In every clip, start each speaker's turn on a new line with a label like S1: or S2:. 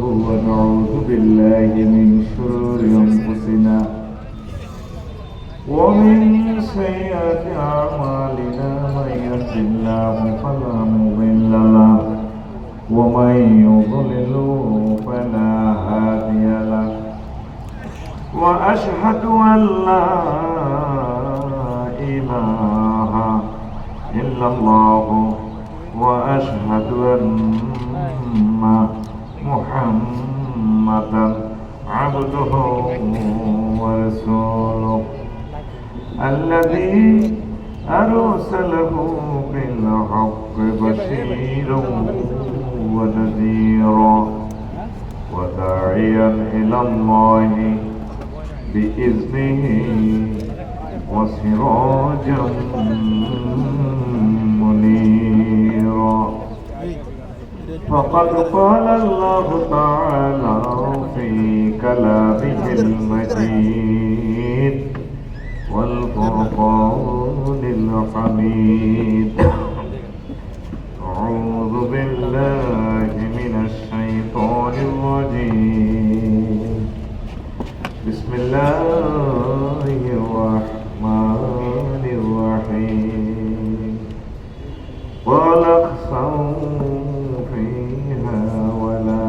S1: ونعوذ بالله من شرور أنفسنا ومن سيئات أعمالنا من يهد الله فلا مضل له ومن يضلل فلا هادي له وأشهد أن لا إله إلا الله وأشهد أن محمدا عبده ورسوله الذي أرسله بالحق بشيرا ونذيرا وداعيا إلى الله بإذنه وسراجا منيرا فقد قال الله تعالى في كلامه المجيد والفرقان الحميد أعوذ بالله من الشيطان الرجيم بسم الله الرحمن الرحيم قال اخسئوا فيها ولا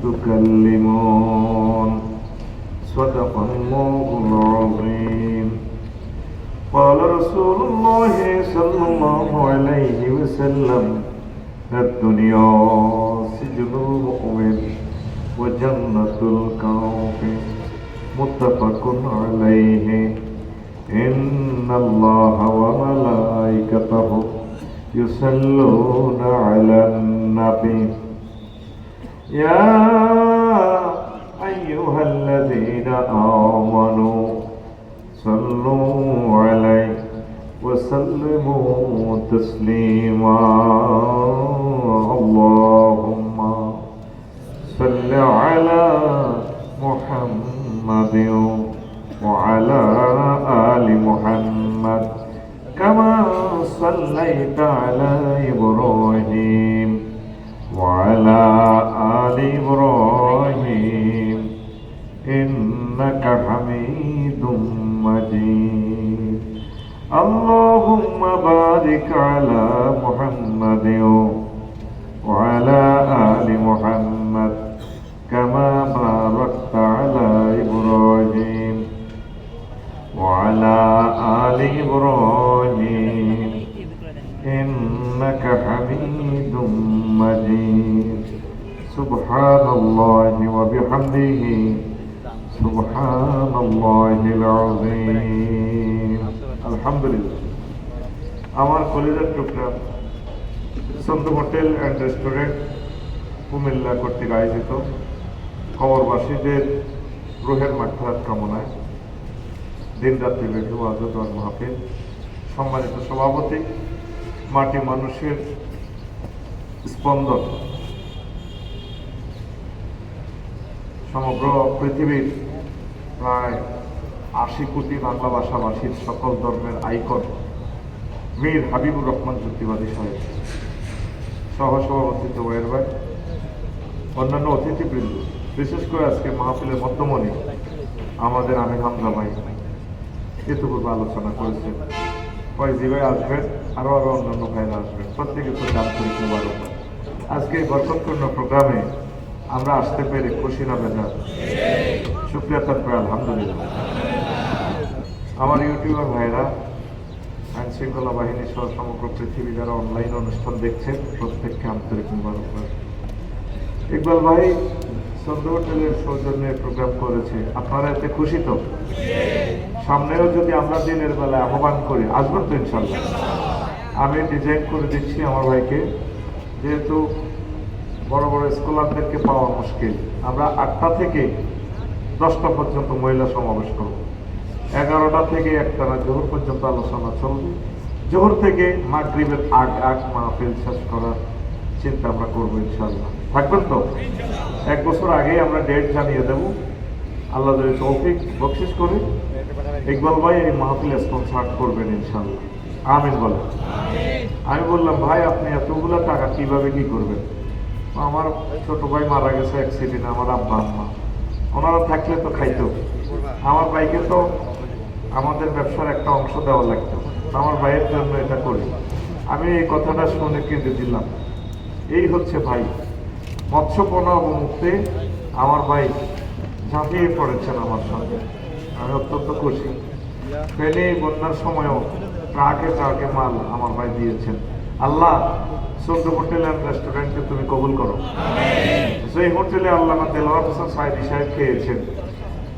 S1: تكلمون صدق الله العظيم قال رسول الله صلى الله عليه وسلم الدنيا سجن المؤمن وجنة الكافر متفق عليه إن الله وملائكته يصلون على النبي يا أيها الذين آمنوا صلوا عليه وسلموا تسليما اللهم صل على محمد وعلى آل محمد كما صليت على إبراهيم وعلى آل إبراهيم إنك حميد مجيد اللهم بارك على محمد وعلى آل محمد كما باركت على إبراهيم وعلى آل إبراهيم إنك حميد مجيد سبحان الله وبحمده سبحان الله العظيم الحمد لله আমার কলিজার টুকরা সন্দু হোটেল অ্যান্ড রেস্টুরেন্ট কুমিল্লা কর্তৃক আয়োজিত কবরবাসীদের রুহের মাগফিরাত কামনায় দিনরাত্রি ব্যাপী ওয়াজ ও দোয়া মাহফিল সম্মানিত সভাপতি মাটি মানুষের স্পন্দন সমগ্র পৃথিবীর প্রায় ৮০ কোটি বাংলা ভাষাভাষীর সকল ধর্মের আইকন মীর হাবিবুর রহমান যুক্তিবাদী সাহেব সহসভাপতিত্ব ওয়ের ভাই অন্যান্য অতিথিবৃন্দ বিশেষ করে আজকে মাহফিলের মধ্যমণি আমাদের আমির হামজা ভাই ইতিপূর্বে আলোচনা করেছেন ফয়জি ভাই আসবেন আরো অন্যান্য ভাইরা আসবেন প্রত্যেকে তো গান করি মুবারক আজকে এই বরকতপূর্ণ প্রোগ্রামে আমরা আসতে পেরে খুশি না বেজা শুকরিয়া তারপরে আলহামদুলিল্লাহ আমার ইউটিউবার ভাইরা আইন শৃঙ্খলা বাহিনী সহ সমগ্র পৃথিবী যারা অনলাইন অনুষ্ঠান দেখছেন প্রত্যেককে আন্তরিক মুবারকবাদ ইকবাল ভাই সন্দু হোটেলের সৌজন্যে প্রোগ্রাম করেছে আপনারা এতে খুশি তো সামনেও যদি আমরা দিনের বেলায় আহ্বান করি আসবেন তো ইনশাল্লাহ আমি ডিজাইন করে দিচ্ছি আমার ভাইকে যেহেতু বড় বড় স্কলারদেরকে পাওয়া মুশকিল আমরা ৮টা থেকে 10টা পর্যন্ত মহিলা সমাবেশ করব 11টা থেকে একটানা জোহর পর্যন্ত আলোচনা চলবে জোহর থেকে মাগরিবের আগ মাহফিল শেষ করার চিন্তা আমরা করবো ইনশাআল্লাহ থাকবেন তো 1 বছর আগেই আমরা ডেট জানিয়ে দেব আল্লাহ যদি তৌফিক বকশিশ করে ইকবাল ভাই এই মাহফিল স্পন্সর করবেন ইনশাআল্লাহ আমিন বলেন আমি বললাম ভাই আপনি এতগুলো টাকা কিভাবে কি করবেন আমার ছোট ভাই মারা গেছে অ্যাক্সিডেন্ট, আমার আব্বা আম্মা, ওনারা থাকলে তো খাইতো। আমার ভাইকে তো আমাদের ব্যবসার একটা অংশ দেওয়া লাগতো, আমার ভাইয়ের জন্য এটা করি। আমি এই কথাটা শুনে কেঁদে দিলাম। এই হচ্ছে ভাই, মৎস্যপনা অবমুক্তে আমার ভাই ঝাঁপিয়ে পড়েছেন আমার সঙ্গে, আমি অত্যন্ত খুশি। ফেনী বন্যার সময়ও ট্রাকে ট্রাকে মাল আমার ভাই দিয়েছেন। আল্লাহ সৌদ হোটেল অ্যান্ড রেস্টুরেন্টকে তুমি কবুল করো। সেই হোটেলে আল্লামা দেলোয়ার হোসেন সাইদি সাহেব খেয়েছেন,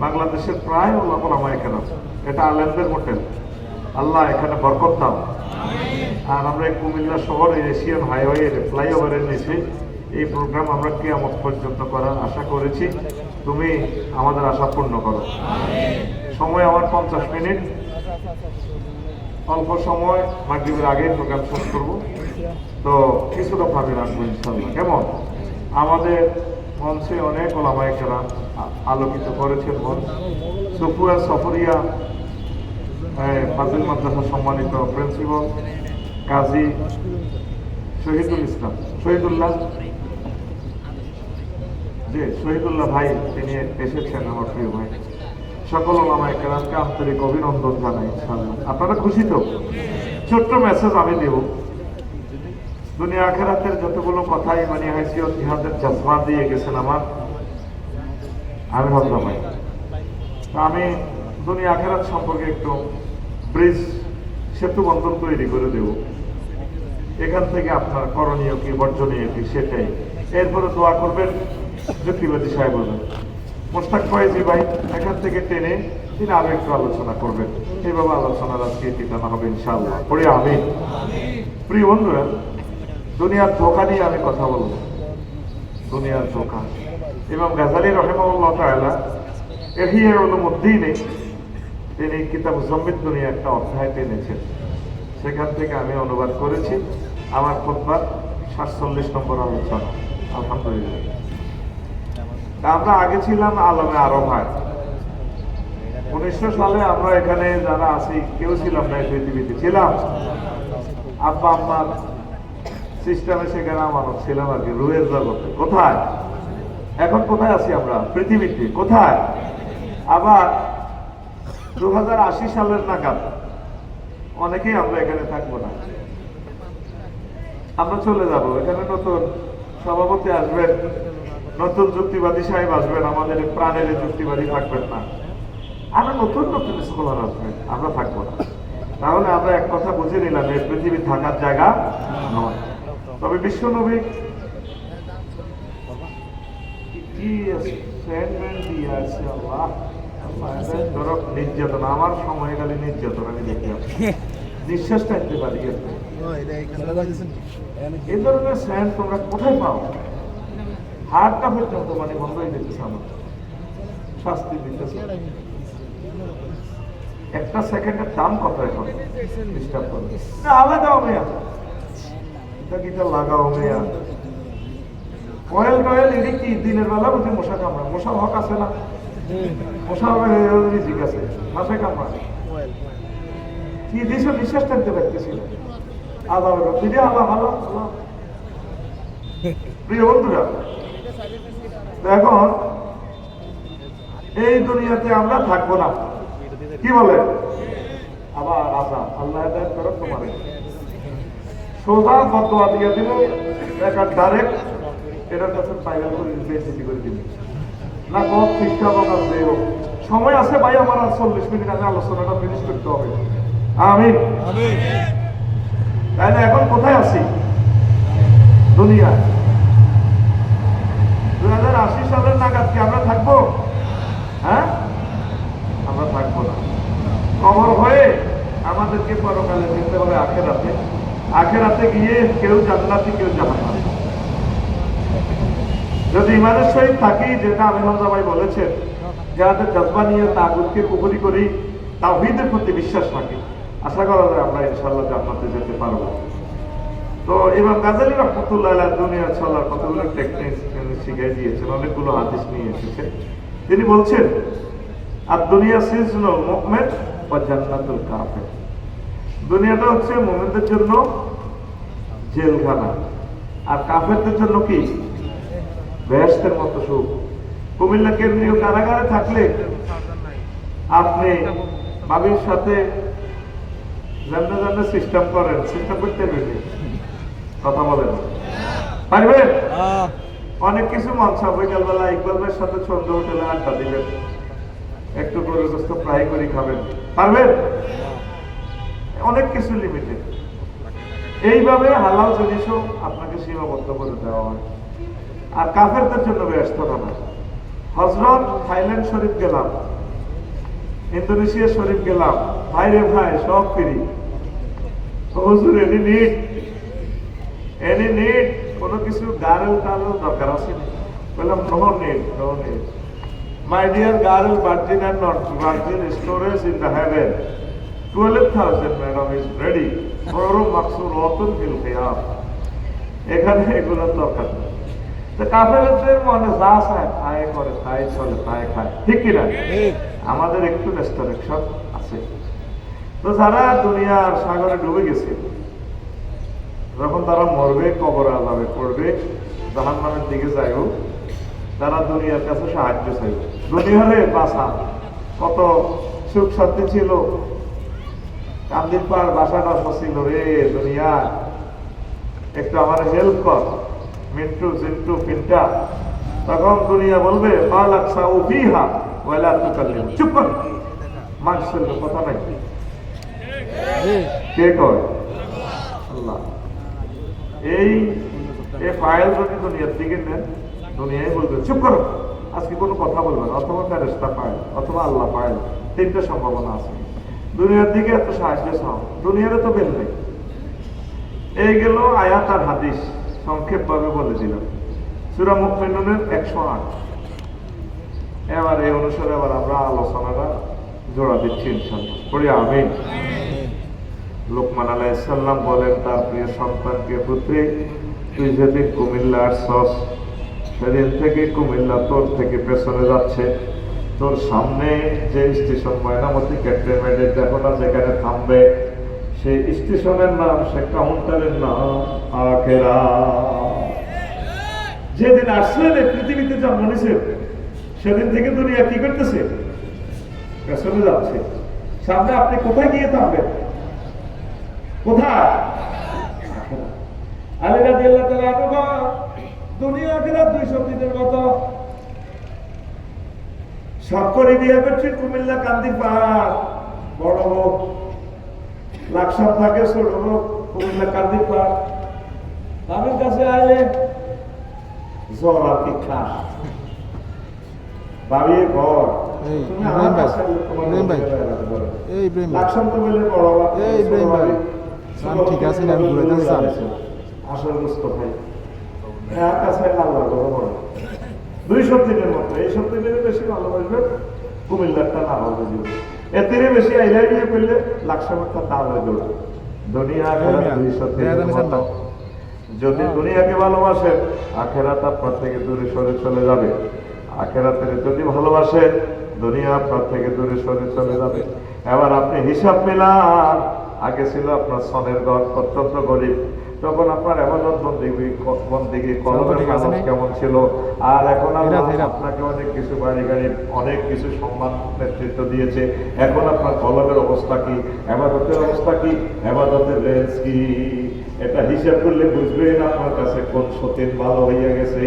S1: বাংলাদেশের প্রায় ওলামায়ে কেরাম, এটা আলেমদের হোটেল। আল্লাহ এখানে বরকত দাও। আর আমরা এই কুমিল্লা শহরে এশিয়ান হাইওয়ের ফ্লাইওভারের নিচে এই প্রোগ্রাম আমরা কিয়ামত পর্যন্ত করার আশা করেছি, তুমি আমাদের আশা পূর্ণ করো। সময় আমার 50 মিনিট, অল্প সময় মাগরিবের আগে প্রোগ্রাম শেষ করবো, তো কিছুটা ভাবে রাখবো ইনশাল্লাহ। কেমন আমাদের মঞ্চে অনেক ওলামায়ে কেরাম আলোকিত করেছেন মঞ্চ। সুফুয়া সফরিয়া ফাজিল মাদ্রাসা সম্মানিত প্রিন্সিপাল কাজী শহীদুল ইসলাম, শহীদুল্লাহ ভাই, তিনি এসেছেন, আমার প্রিয় ভাই। সকল ওলামায়ে কেরামকে আন্তরিক অভিনন্দন জানাই ইনশাআল্লাহ। আপনারা খুশি তো? ছোট্ট মেসেজ আমি দেব। দুনিয়া আখিরাতের যতগুলো কথা ইমানি হাইসিয়ত জিহাদের জজবা দিয়ে গেছেন আমার আমি হামজা ভাই, আমি দুনিয়া আখিরাত সম্পর্কে একটু ব্রিজ, সেতু বন্ধন তৈরি করে দেব। এখান থেকে আপনার করণীয় কি বর্জনীয় কি সেটাই। এরপরে দোয়া করবেন যুক্তিবাদী সাহেব বলবেন, মোস্তাক ফয়েজি ভাই এখান থেকে টেনে তিনি আরো একটু আলোচনা করবেন। এইভাবে আলোচনার আজকে ঠিকানা হবে ইনশাআল্লাহ। পড়ে আমি প্রিয় বন্ধুরা, দুনিয়ার ধোঁকা নিয়ে আমি কথা বলবো। দুনিয়ার ধোঁকা, ইমাম গাজালি রাহিমাহুল্লাহ তাআলা ইহইয়া উলুমুদ্দিনে তিনি কিতাব জম্মিদ দুনিয়া একটা অধ্যায় টেনেছেন, সেখান থেকে আমি অনুবাদ করেছি। আমার খুতবার 47 নম্বর আলোচনা, আলহামদুলিল্লাহ। আমরা আগে ছিলাম আলমে আরফায়। 1900 সালে আমরা এখানে যারা আছি কেউ ছিলাম না, পৃথিবীতে ছিলাম আব্বা আম্মার সিস্টেমে, সেখানে আমানত ছিলাম আর কি, রুহের জগতে। কোথায় এখন কোথায় আছি আমরা? পৃথিবীতে। কোথায়? আবার 2080 সালের নাগাদ অনেকেই আমরা এখানে থাকবো না, আমরা চলে যাব। এখানে নতুন সভাপতি আসবেন, নতুন যুক্তিবাদী সাহেব আসবেন, আমাদের প্রাণের যুক্তিবাদী থাকবেন না, আমরা নতুন নতুন স্কলার আসবেন, আমরা থাকবো না। তাহলে আমরা এক কথা বুঝে নিলাম, এই পৃথিবী থাকার জায়গা নয়। তবে বিশ্বনবী কি নির্যাতন, আমার সময় গেলে নির্যাতন আমি দেখলাম, নিঃশ্বাস টানতে পারি। এই ধরনের স্যান্ড তোমরা কোথায় পাও? হাড়টা পর্যন্ত মানে বন্ধ হয়ে যেতেছে, আমার শাস্তি দিতেছে। একটা সেকেন্ডের দাম কত এখন? ডিস্টার্ব করো না, আলাদা মেয়া গিটা লাগাও মেয়া। অয়েল টয়েল এদিক কি দিনের বেলা বুঝি মশা কামড়া, মশা হক আছে না? মশা রিজিক আছে, মাসে কামড়া কি দিয়েছ? নিঃশ্বাস টানতে পারতেছিল। আল্লাহ দিদি, আল্লাহ ভালো। প্রিয় বন্ধুরা, এখন এই দুনিয়াতে আমরা থাকবো না, কি বলে? আবার আশা আল্লাহ করো তোমার সোজা ফতোয়া দিয়ে দিব, একটা ডাইরেক্ট এটার কাছে ফাইনাল করে বেসিটি করে দিব না। কোন শিক্ষা বাবা দেব সময় আছে ভাই, আমার আর 40 মিনিট আগে আলোচনাটা ফিনিশ করতে হবে। আমিন। তাহলে এখন কোথায় আছি? দুনিয়া 2080 সালের নাগাদ কি আমরা থাকবো? হ্যাঁ, আমরা থাকবো না। কবর হয়ে আমাদেরকে পরকালে যেতে হবে আখেরাতে। আখেরাতে গিয়ে কেউ জান্নাতি, কেউ জাহান্নামী। যদি ইমানের সহিত থাকি, যেটা আমির হামজা ভাই বলেছেন, যাদের জজবা নিয়ে তাগুতকে কুফরি করি, তাওহীদের প্রতি বিশ্বাস রাখি, আশা করা যায় আমরা ইনশাআল্লাহ জান্নাতে যেতে পারবো। তো ইমাম গাজালি রাহমাতুল্লাহ আলাইহি দুনিয়ার চলার কতগুলো টেকনিক শিখিয়ে দিয়েছেন, অনেকগুলো হাদিস নিয়ে এসেছে। তিনি বলছেন, আর দুনিয়া সিজনুল মুমিন ওয়া জান্নাতুল কাফির। দুনিয়াটা হচ্ছে মুমিনদের জন্য জেলখানা, আর কাফেরদের জন্য কি? বেহেশতের মতো সুখ। কুমিল্লা কেন্দ্রীয় কারাগারে থাকলে আপনি বাবির সাথে জানতে জানতে সিস্টেম করেন, সিস্টেম করতে পারবেন, কথা বলেন পারবেন? অনেক কিছু মন চাপ বিকালবেলা ইকবাল ভাইয়ের সাথে ছন্দ হোটেলে আড্ডা দিবেন, একটু গরু গোস্ত ফ্রাই করে খাবেন, পারবেন? অনেক কিছু লিমিটেড। এইভাবে হালাল জিনিসও আপনাকে সীমাবদ্ধ করে দেওয়া হয়। আর কাফেরদের জন্য ব্যস্ত না। হজরত থাইল্যান্ড শরীফ গেলাম, ইন্দোনেশিয়া শরীফ গেলাম, ভাইরে ভাই সব ফ্রি। হুজুর এনি নিড কোনো কিছু গারেল টারেল দরকার আছে? বললাম নো নিড। মাই ডিয়ার গারেল virgin and not virgin storage in the heaven 12,000 madam is ready for মাকসুর রতন ফিল খিয়াম। এখানে এগুলোর দরকার নেই। তো কাফেরদের মনে যা চায় তাই করে, তাই চলে, তাই খায়, ঠিক কিনা? আমাদের একটু রেস্ট্রিকশন আছে। তো যারা দুনিয়ার সাগরে ডুবে গেছে, যখন তারা মরবে, কবর আযাবে পড়বে, জাহান্নামের দিকে যাইব, তারা দুনিয়ার কাছে সাহায্য চাইব। দুনিয়ারে বাসা কত সুখ শান্তি ছিল, কান্দির পার বাসাটা ছিল রে দুনিয়া, একটু আমার হেল্প কর মিন্টু চিন্টু পিন্টা। তখন দুনিয়া বলবে মালাকসা উফিহা ওয়ালা তুকাল্লিম, চুপ কর, মানুষের কথা নাই। কে কয়? আল্লাহ। এই ফাইল যদি দুনিয়ার দিকে নেন, দুনিয়ায় বলবে চুপ করো, আজকে কোনো কথা বলবেন, অথবা ফেরেশতা ফাইল অথবা আল্লাহ ফাইল, তিনটা সম্ভাবনা আছে। দুনিয়ার দিকে এত সাহায্য চাও, দুনিয়ারে তো বেল নেই। এই গেল আয়াত আর হাদিস, সংক্ষেপ ভাবে বলে দিলাম। সূরা মুমিনুনের 108। এবার এই অনুসারে আবার আমরা আলোচনাটা জোড়া দিচ্ছি ইনশাআল্লাহ, পড়ি আমিন। লোকমান আলাইহিস সালাম বলেন তার প্রিয় সন্তানকে, পুত্রে তুই যেদিন কুমিল্লা আসছস, সেদিন থেকে কুমিল্লা তোর থেকে পেছনে যাচ্ছে। তোর সামনে যে স্টেশন ময়নামতি ক্যান্টনমেন্টের দেখো না, যেখানে থামবে, সেই স্টেশনের নাম, সে কাউন্টারের নাম আখেরা। যেদিন আসছেন পৃথিবীতে যা মনেছেন, সেদিন থেকে দুনিয়া কি করতেছে? পেছনে যাচ্ছে। সামনে আপনি কোথায় গিয়ে থামবেন? কোথায়? আলী রাদিয়াল্লাহু তাআলা আনহু, দুনিয়া আখিরাত 200 দিনের মতো। সকলে বিয়ে করছে কুমিল্লা কান্দি পার, বড় হোক, লাকসাম থাকে, ছোট হোক, কুমিল্লা কান্দি পার। তাদের কাছে আইলে জ্বর আর কি খা ভাবিয়ে ঘর, লাকসাম তো বলে বড় ঠিক আছে, আসল বুঝতে ভাই কাছে আল্লাহ বড় 200 দিনের মতো। এই সব দিনের বেশি ভালোবাসবে কুমিল্লারটা না হবে জীবন, এর বেশি আইলাই বিয়ে করলে লাকসামটা তা হয়ে যাবে। দুনিয়া 200 দিনের মতো। যদি দুনিয়াকে ভালোবাসেন, আখেরাত আপনার থেকে দূরে সরে চলে যাবে। আখেরাতের যদি ভালোবাসেন, দুনিয়া আপনার থেকে দূরে সরে চলে যাবে। এবার আপনি হিসাব মিলান, আগে ছিল আপনার সনের ঘর, অত্যন্ত গরিব, তখন আপনার এবাদত বন্দেগী কলমের মানুষ কেমন ছিল, আর এখন আপনাকে অনেক কিছু বাড়ি গাড়ি, অনেক কিছু সম্মান নেতৃত্ব দিয়েছে, এখন আপনার কলমের অবস্থা কি, এবাদতের অবস্থা কি, এবাদতের রেঞ্জ কি, এটা হিসাব করলে বুঝবেন আপনার কাছে কোন সতীন ভালো হইয়া গেছে।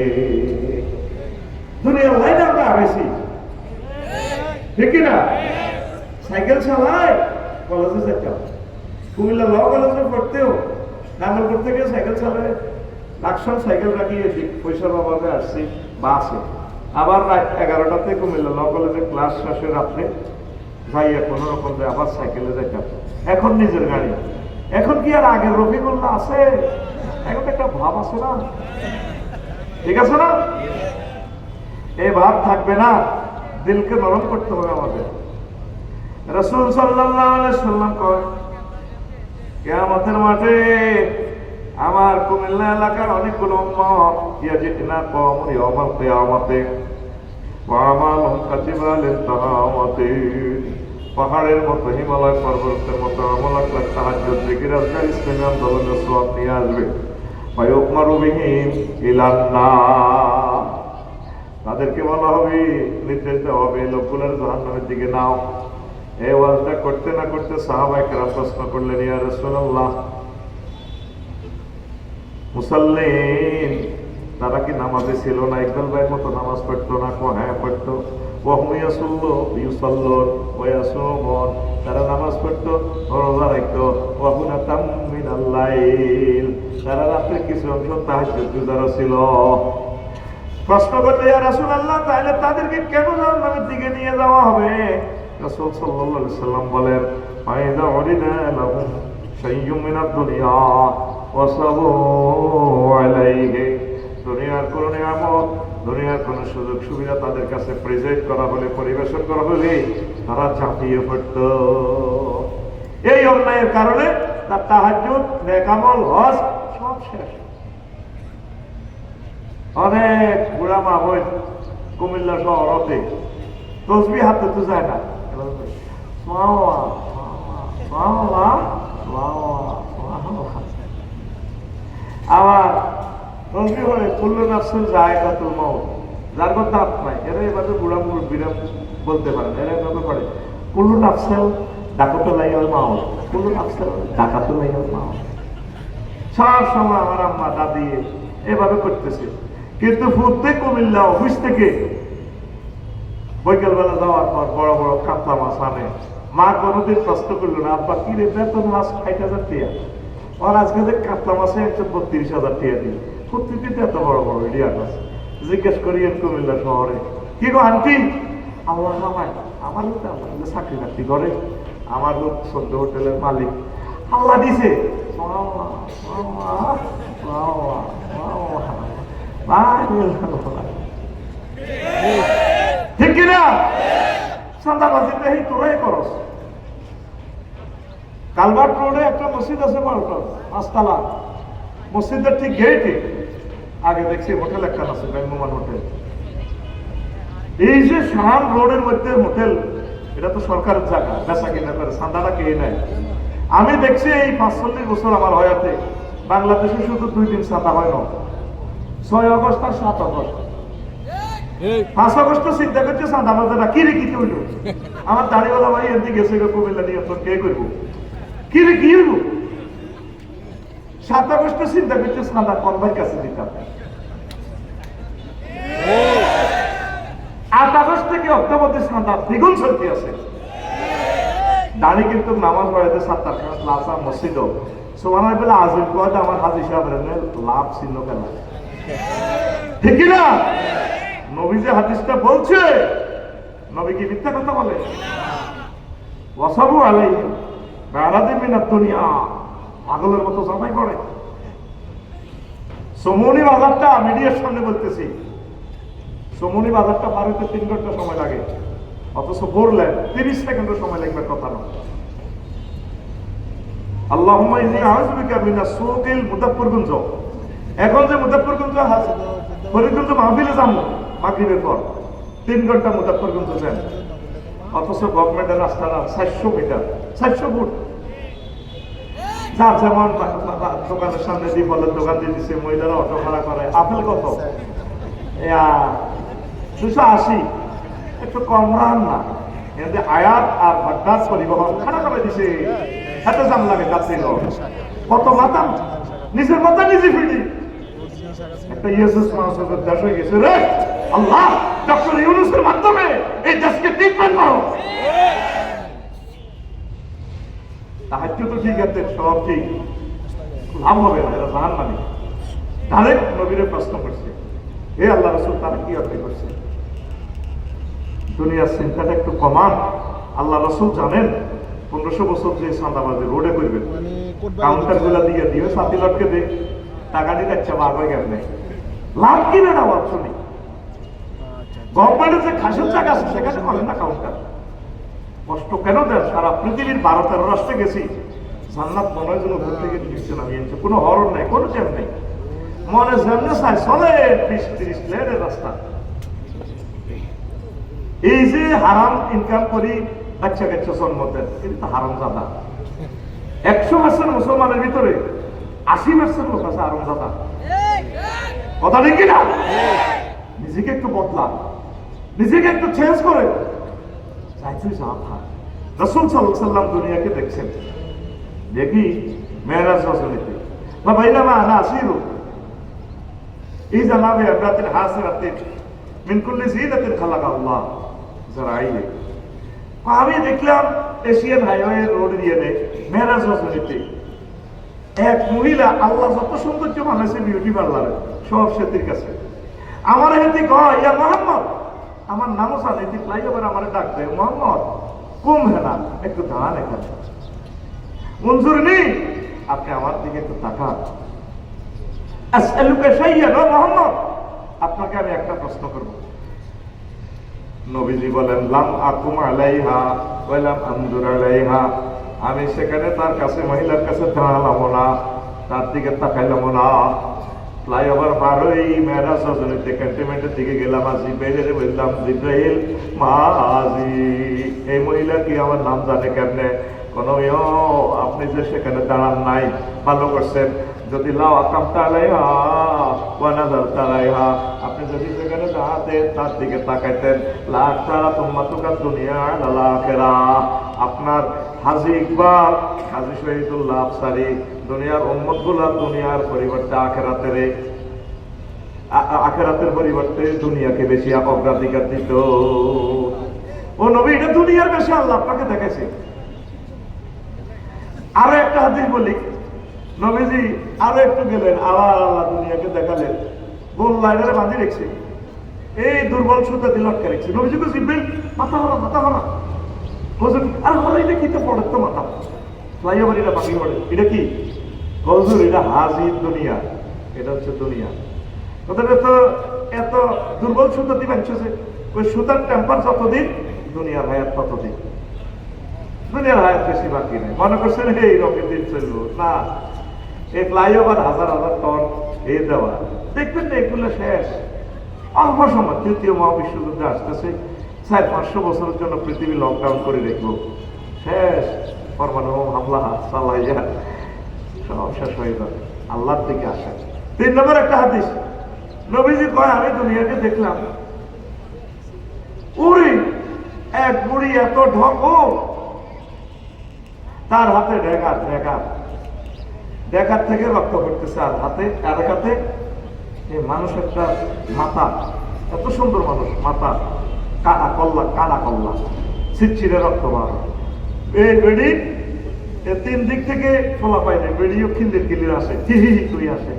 S1: দুনিয়ার লাইনে আমরা আবেছি, ঠিক কিনা? সাইকেল চালায় কলেজে যেতাম, কুমিল্লা ল কলেজে পড়তেও নাঙ্গলপুর থেকে সাইকেল চালায়, লাকসাম সাইকেল রাখিয়ে পয়সার অভাবে আসছি বাসে। আবার রাত 11টাতে কুমিল্লা ল কলেজে ক্লাস শেষে রাত্রে যাইয়া কোনো রকম আবার সাইকেলে যেতাম। এখন নিজের গাড়ি। এখন কি আর আগের রফিকুল্লাহ আছে? এখন একটা ভাব আছে না, ঠিক আছে না? এই ভাব থাকবে না, দিলকে নরম করতে হবে আমাদের। রাসূল সাল্লাল্লাহু আলাইহি সাল্লাম কয়, কিয়ামতের মাঠে আমার কুমিল্লা এলাকার অনেকগুলো উম্মত ইয়াজিনা কওম ইয়াউমাল কিয়ামতে ওয়া আমালুহুম কাতিবালিন তাহাওয়াতি, পাহাড়ের মতো, হিমালয় পর্বতের মতো আমল আকলাক তাহাজ্জুদ জিকির আজকার ইসলামী আন্দোলনের সওয়াব নিয়ে আসবে। ওয়া ইউকমারু বিহিম ইলান নার, তাদেরকে বলা হবে, নির্দেশ দেওয়া হবে, লোকগুলোর জাহান্নামের দিকে নাও। এই ওয়াজটা করতে না করতে সাহাবায়ে কেরাম প্রশ্ন করলেন, ইয়া রাসূলুল্লাহ, মুসাল্লিন তারা কি নামাজে ছিল না? ইকবাল ভাইয়ের মতো নামাজ পড়তো না? হ্যাঁ পড়তো। তারা নামাজ পড়তো, রোজা রাখতো, তারা রাত্রে কিছু অংশ তাহাজ্জুদ গুজারও ছিল। প্রশ্ন করলে, ইয়া রাসূলুল্লাহ, তাহলে তাদেরকে কেন জাহান্নামের দিকে নিয়ে যাওয়া হবে? রাসূল সাল্লাল্লাহু আলাইহি সাল্লাম বলেন, ফাইযা উরিনা লাহুম শাইয়্যুম মিনাদ দুনিয়া ওয়াসাবু আলাইহি, দুনিয়ার কোন নিয়ামত, দুনিয়ার কোন সুযোগ সুবিধা তাদের কাছে প্রেজেন্ট করা হলে, পরিবেশন করা হলে তারা ঝাঁপিয়ে পড়ত। এই অন্যায়ের কারণে তার তাহাজ্জুদ, নেক আমল, হজ সব শেষ। অনেক বুড়া মা বোন কুমিল্লা শহরতে তসবিহ হাতে তো যায় না, আবার তসবিহ হলে কুল্লু নাফসিন যায়কাতুল মাউত, যার কোনো দাঁত নাই, এরা এভাবে বুড়া মুরব্বীরা বলতে পারেন, এরা এভাবে পড়ে, কুল্লু নাফসিন দাকাতুল মাউত, কুল্লু নাফসিন দাকাতুল মাউত। সব সময় আমার আম্মা দাদি এভাবে করতেছে। কিন্তু প্রত্যেক কুমিল্লা অফিস থেকে বৈকালবেলা যাওয়ার পর বড় বড় কাতলা মাছ আনে। মা কোনোদিন প্রশ্ন করলো না, আব্বা কি রে, বেতন মাছ 60,000 টাকা, আর আজকে যে কাতলা মাছে 132,000 টাকা দিই, প্রত্যেকদিন এত বড় বড় ইডিয়া মাছ। জিজ্ঞেস করি কুমিল্লা শহরে, কি গো আন্টি, আল্লাহ আমার আমার চাকরি বাকরি করে, আমার লোক 14 হোটেলের মালিক, আল্লাহ দিছে, ঠিক কিনা? চাঁদাবাজিতে এই তোরাই করস। কালভার্ট রোডে একটা মসজিদ আছে, 5তলা, মসজিদের ঠিক গেটে আগে দেখছি হোটেল একটা আছে, ব্যাংকমান হোটেল। এই যে শাহান রোডের মধ্যে হোটেল, এটা তো সরকারের জায়গা, বেচা কিনা করে, চাঁদাটা কে নেয়। আমি দেখছি এই 45 বছর আমার হয়াতে বাংলাদেশে শুধু 2 দিন চাঁদা হয় না, 6 আগস্ট আর 7 আগস্ট। 5 আগস্ট চিন্তা করছে চাঁদা বাজারা কি রে, কি হইল, আমার দাড়িওয়ালা ভাই এমনি গেছে কুমিল্লা নিয়ে, কে করব, কি রে কি হইল। 7 আগস্ট চিন্তা করছে চাঁদা কোন ভাই কাছে দিতাম। 8 আগস্ট থেকে অক্টোবর চাঁদা দ্বিগুণ চলতে আছে। দাঁড়ি কিন্তু নামাজ পড়াইতে 7টার ক্লাস মসজিদ সোমানার বেলা আজিম কোয়াতে আমার হাজি সাহেবের লাভ ছিল কেন, ঠিক না? নবী যে হাদিসটা বলছে, নবী কি মিথ্যা কথা বলে? ওয়াসাবু আলাইহি বারাদি মিনাদ দুনিয়া, পাগলের মতো জামাই করে। সমনি বাজারটা মিডিয়ার সামনে বলতেছি, সমনি বাজারটা পার হইতে 3 ঘন্টা সময় লাগে, অথচ বললেন 30 সেকেন্ডের সময় লাগবে কথা না। আল্লাহুম্মা ইন্নী আউযু বিকা মিনাস সুকিল মুদাফফিরগঞ্জ, এখন যে মুদাফফিরগঞ্জ আছে, ফরিদগঞ্জ মাহফিলে যাবো মাগরিবের পর 3 ঘন্টা মুদাফফিরগঞ্জ যান, অথচ গভর্নমেন্টের রাস্তাটা 400 মিটার, 400 ফুট। যার যেমন দোকানের সামনে দিয়ে ফলের দোকান দিয়ে দিচ্ছে, মহিলারা অটো ভাড়া করে। আপেল কত? 280, একটু কম রান না, এতে আয়াত আর বাগদাদ পরিবহন খানা করে দিছে, এত দাম লাগে যাত্রী কত মাথা, নিজের মাথা নিজে ফিটি। একটা ইয়েসুস মানুষের দেশ হয়ে গেছে রে, আল্লাহ ডক্টর ইউনূসের মাধ্যমে এই দেশকে ট্রিটমেন্ট করো। তাহাজ্জুদ তো ঠিক আছে, সব ঠিক, লাভ হবে না, এরা জাহান্নামী। ডাইরেক্ট নবীরে প্রশ্ন করছে, হে আল্লাহ রাসূল, তারা কি অর্থ করছে? দুনিয়ার চিন্তাটা একটু কমান। আল্লাহ রাসূল জানেন 1500 বছর যে চাঁদাবাজি রোডে করবেন, কাউন্টার গুলা দিয়ে দিয়ে সাথী লটকে দে, টাকা নিতে ইচ্ছা ভাগ হয়ে গেছে, লাভ কিনে না অর্থ নেই। গভর্নমেন্টের যে খাসের জায়গা আছে সেখানে করেন না কাউন্টার, কষ্ট কেন দেন? সারা পৃথিবীর 12-13 রাষ্ট্রে গেছি, জান্নাত মনে হয় যেন ঘুরতে গিয়ে দিচ্ছে না, কোনো হরণ নেই, কোনো জ্যাম নেই, মনে যেমনে চাই চলে 20-30 লেনের রাস্তা। এই যে হারাম ইনকাম করি বাচ্চা কাচ্চা জন্ম দেন, এটা তো হারাম জাদা। 100% মুসলমানের ভিতরে 80% লোক আছে হারাম জাদা, কথা ঠিক কিনা? নিজেকে একটু বদলা, নিজেকে একটু চেঞ্জ করে চাইছে যা থাক। রাসূল সাল্লাল্লাহু আলাইহি ওয়াসাল্লাম দুনিয়াকে দেখছেন, দেখি মেরাজ রজনীতে বা বাইনামা আনা আসিরু ইযা নাবি আবরাতিন হাসিরাতিন মিন কুল্লি জিনাতিন খালাকা আল্লাহ জারাইলে। আমি দেখলাম এশিয়ান হাইওয়ে রোড দিয়ে মেরাজ রজনীতে এক মহিলা, আল্লাহ যত সৌন্দর্য বানাইছে বিউটি পার্লারে সব সেতির কাছে, আমার হেতি কয় ইয়া মোহাম্মদ, আমার নামও জানি তুই ফ্লাইওভার আমার ডাক দেয়, মোহাম্মদ কুম হেনা একটু দাঁড়ান এখানে, মঞ্জুর নেই আপনি আমার দিকে একটু তাকান। আসআলুকা শাইয়্যান ও মোহাম্মদ, আপনাকে আমি একটা প্রশ্ন করব। নবীজি বলেন লাম আকুম আলাইহা ওয়া লাম আনজুর আলাইহা, আমি সেখানে তার কাছে মহিলার কাছে দাঁড়ালাম না, তার দিকে তাকাইলাম না। ফ্লাইওভার পার হয়ে মেরাজ রজনীতে ক্যান্টনমেন্টের দিকে গেলাম, আসি বেরিয়ে বললাম জিব্রাইল মাজি, এই মহিলা কি আমার নাম জানে কেমনে? কোন আপনি যে সেখানে দাঁড়ান নাই, ভালো করছেন। যদি লাও আকামতা আলাইহা ওয়া নাযারতা আলাইহা, আপনি যদি সেখানে দাঁড়াতেন তার দিকে তাকাইতেন, লা তারা তুম্মাতুকা দুনিয়া আল আখিরাহ, আপনার হাজী ইকবাল, হাজী শহীদুল্লাহ আফসারী দুনিয়ার উম্মতগুলা দুনিয়ার পরিবর্তে আখিরাতের পরিবর্তে দুনিয়াকে বেশি অগ্রাধিকার দিত। ও নবী, এটা দুনিয়ার বেশি আল্লাহ আপনাকে দেখাইছে। আরো একটা হাদিস বলি, নবীজি আরো একটু গেলেন, আবার আল্লাহ দুনিয়াকে দেখালেন, গোল লাইনারে বাঁধি রেখেছে, এই দুর্বল সুতা দিয়ে লটকে রেখেছে। নবীজি তো জিব্রাইল মাথা হরা মাথা হরা হুজুর, আর হরা এটা কি তো পড়ে তো মাথা ফ্লাইওভার এটা বাকি পড়ে, এটা কি হুজুর? এটা হাজির দুনিয়া, এটা হচ্ছে দুনিয়া। ওদের তো এত দুর্বল সুতা দিয়ে বাঁধছে, ওই সুতার টেম্পার যতদিন দুনিয়ার হায়াত ততদিন, দুনিয়ার হায়াত বেশি বাকি নেই। মনে করছেন এই রকেট দিন চলবো না, এই ফ্লাইওভার হাজার হাজার টন এই দেওয়া, দেখবেন না এগুলো শেষ অল্প সময়। তৃতীয় মহাবিশ্বযুদ্ধে আসতেছে, 400-500 বছরের জন্য পৃথিবী লকডাউন করে রেখবো, শেষ। পরমাণু হামলা চালাইয়া সব শেষ হয়ে যাবে, আল্লাহর দিকে আসে। 3 নম্বর একটা হাদিস, নবীজি কয় আমি দুনিয়াকে দেখলাম, উড়ি এক বুড়ি এত ঢকো, তার হাতে ডেকার থেকে রক্ত পড়তেছে, আর হাতে আর হাতে এই মানুষ একটা মাথা, এত সুন্দর মানুষ, মাথা কাটা কল্লা ছিটছিড়ে রক্ত বার। এই বেড়ি 3 দিক থেকে ফোলা পাইনি, বেড়িও খিল্লির আসে, হি করে আসে।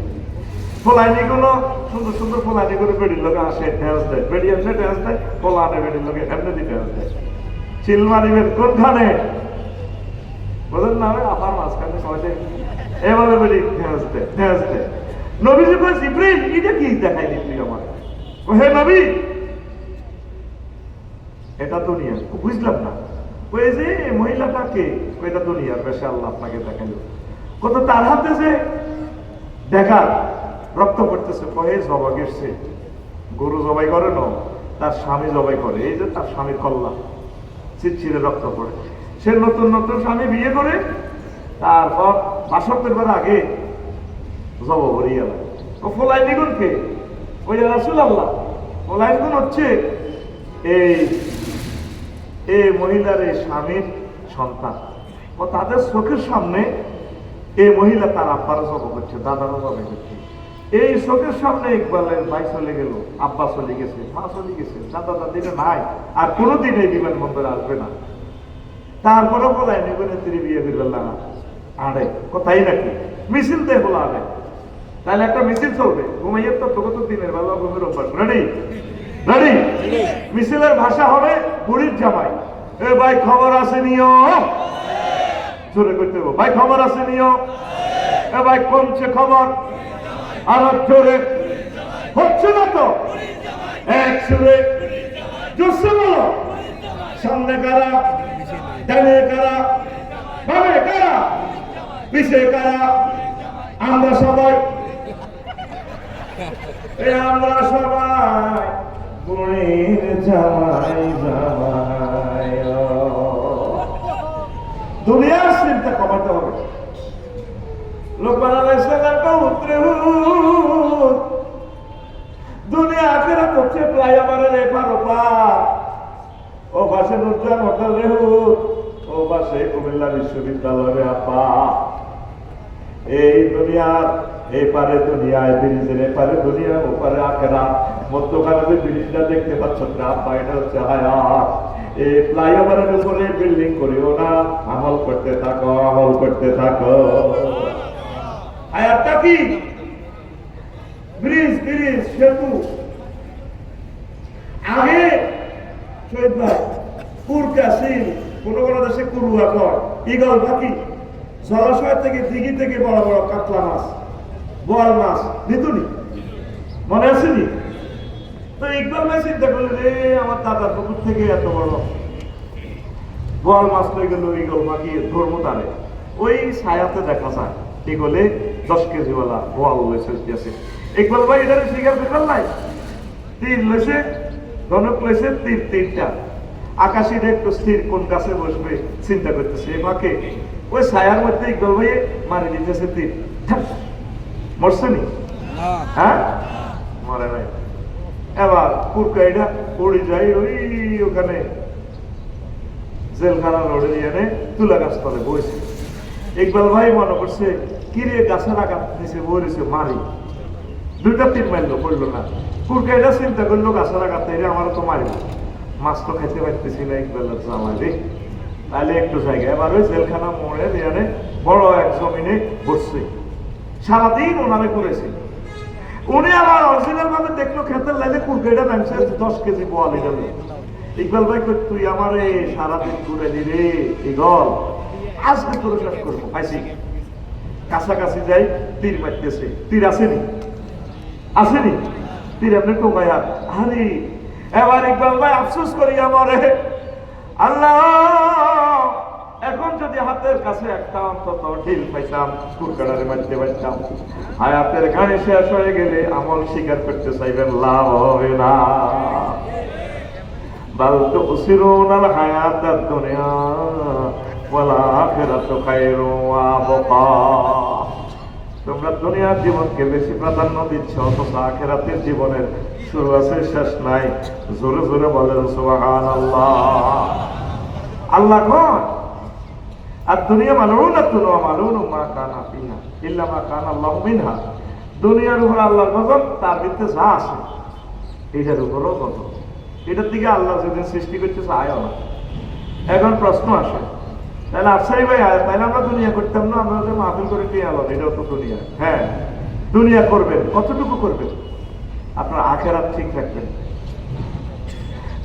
S1: ফোলাইনি গুলো সুন্দর সুন্দর ফোলাইনি করে বেড়ির লোকে আসে, ঢেঁস দেয়, বেড়ি আসে ঢেঁস দেয়, ফোলা আনে বেড়ির লোকে এমনি দিয়ে ঢেঁস দেয়। চিল মারিবেন কোনখানে বলেন না, আবার মাঝখানে সবাই এভাবে বেড়ি ঢেঁস দেয়। নবীজি কয় জিব্রাইল এটা কি দেখাইলি তুই আমার? হে নবী, এটা দুনিয়া। বুঝলাম না, ওই যে মহিলাটাকে, ওইটা দুনিয়ার বেশি আল্লাহ আপনাকে দেখাইলো। কত তার হাতে যে দেখার রক্ত পড়তেছে, কয়ে জবাই গেছে, গরু জবাই করে না, তার স্বামী জবাই করে, এই যে তার স্বামীর কল্লা ছিটছিড়ে রক্ত পড়ে। সে নতুন স্বামী বিয়ে করে, তারপর বাসর করবার আগে জব ভরিয়ে গেল। ও ফোলাই দ্বিগুণ কে? ওই রাসূল আল্লাহ। ফোলাই গুণ হচ্ছে এই মহিলার এই স্বামীর সন্তান, ও তাদের চোখের সামনে এই মহিলা তার আব্বারও জব করছে, দাদারও জব করছে। এই চোখের সামনে ইকবালের ভাই চলে গেল, আব্বা চলে গেছে, মা চলে গেছে, দাদা দাদিরা নাই, আর কোনোদিন এই বিমানবন্দরে আসবে না। তারপরে বলাই নিবেন তিনি বিয়ে করবেন না, আরে কোথায় নাকি মিছিল দেয় বলা আনে, তাহলে একটা মিছিল চলবে। ঘুমাইয়ের তো তোকে দিনের বেলা ঘুমের অভ্যাস। রেডি? মিছিলের ভাষা হবে বুড়ির জামাই, এ ভাই খবর আছে নিও, জোরে করতে হবে, ভাই খবর আছে নিও, এ ভাই কমছে খবর, আর জোরে হচ্ছে না তো, এক সুরে জোসে বলো, সামনে কারা, ডানে কারা, বামে কারা, পিছে কারা, আমরা সবাই বুড়ির জামাই জামাই। দুনিয়ার চিন্তা কমাতে হবে। লোকমান আলাইহিস সালাম দুনিয়া আখিরাত হচ্ছে সাগরের এপার ওপার, ও পাশে নুরজান হোটেল রেহুত, ও পাশে কুমিল্লা বিশ্ববিদ্যালয়ের আপা। এই দুনিয়ার এপারে দুনিয়ায় ব্রিজের এপারে দুনিয়া, ওপারে আখেরা, মধ্যখানে যে ব্রিজটা দেখতে পাচ্ছ আপা, এটা হচ্ছে হায়াত। এই ফ্লাইওভারের উপরে বিল্ডিং করিও না, আমল করতে থাকো, আমল করতে থাকো। হায়াতটা কি? ব্রিজ, ব্রিজ, সেতু। আগে শহীদ ভাই কুরকাশিল, কোন কোন দেশে কুরুয়া কয়, ঈগল পাখি, জলাশয় থেকে দিঘি থেকে বড় বড় কাতলা মাছ, বোয়াল মাছ নিতুনি, মনে আসেনি? তো ইকবাল ভাই চিন্তা করলেন, রে আমার দাদার পুকুর থেকে এত বড় বোয়াল মাছ হয়ে গেল, ঈগল পাখি ধর্ম তারে ওই ছায়াতে দেখা যায় ঈগলে 10 কেজিওয়ালা বোয়াল লইছে। ইকবাল ভাই এটার শিকার করতে নাই, তীর লইছে, ধনুক লইছে, তীর 3টা। আকাশের একটু স্থির, কোন গাছে বসবে চিন্তা করতেছে, এমাকে ওই ছায়ার মধ্যে ইকবাল ভাই মারি দিতেছে তীর। মরছে নি? হ্যাঁ, মরে নাই। এবার কুরকাইটা উড়ে যায় ওই ওখানে জেলখানা রোডে দিয়ে তুলা গাছ তলে বইছে। ইকবাল ভাই মনে করছে কিরে গাছের আঘাত দিছে, বইছে মারি, 2টা তীর মারলো, পড়লো না। কুরকাইটা চিন্তা করলো গাছের আঘাত তাইলে আমার তো মারিব, মাছ তো খাইতে পারতেছি না ইকবালের জামাই রে, তাহলে একটু জায়গা। এবার ওই জেলখানা মোড়ে দিয়ে বড় এক জমিনে বসছে, সারাদিন ওনারে করেছে। উনি আবার অরিজিনাল ভাবে দেখলো খেতের লাইলে কুরকাইটা নামছে 10 কেজি বোয়াল ঈগল। ইকবাল ভাই তুই আমারে সারাদিন ঘুরে দিলে ঈগল, আজকে তোর শেষ করবো। পাইছি, কাছাকাছি যাই, তীর মারতেছে, তীর আসেনি, আসেনি তীর, আপনি তো ভাই আরে। এবার ইকবাল ভাই আফসোস করি, আমারে আল্লাহ এখন যদি হাতের কাছে একটা অন্তত ঢিল পাইতাম, কুরকাটারে মারতে পারতাম। হায়াতের গাড়ি শেষ হয়ে গেলে আমল স্বীকার করতে চাইবেন, লাভ হবে না। বাল তুসিরুনাল হায়াতাদ দুনিয়া ওয়াল আখিরাতু খায়রুন ওয়া আবকা। তোমরা দুনিয়ার জীবনকে বেশি প্রাধান্য দিচ্ছ, অথচ আখিরাতের জীবনের শুরু আছে শেষ নাই। জোরে জোরে বলেন সুবহানাল্লাহ। আল্লাহ কোন আর দুনিয়া মালউনাতুন ওয়া মালউনু মা কানা ফিহা ইল্লা মা কানা আল্লাহু মিনহা। দুনিয়ার উপর আল্লাহর গজব, তার ভিতরে যা আছে এটার উপরও গজব। এটার দিকে আল্লাহ যদি সৃষ্টি করতে চায়ও না। এখন প্রশ্ন আসে, তাহলে আফসারি ভাই তাহলে আমরা দুনিয়া করতাম না, আমরা যে মাহফিল করে পেয়ে আলাদা, এটাও তো দুনিয়া। হ্যাঁ, দুনিয়া করবেন, কতটুকু করবেন? আপনার আখেরাত ঠিক রাখবেন।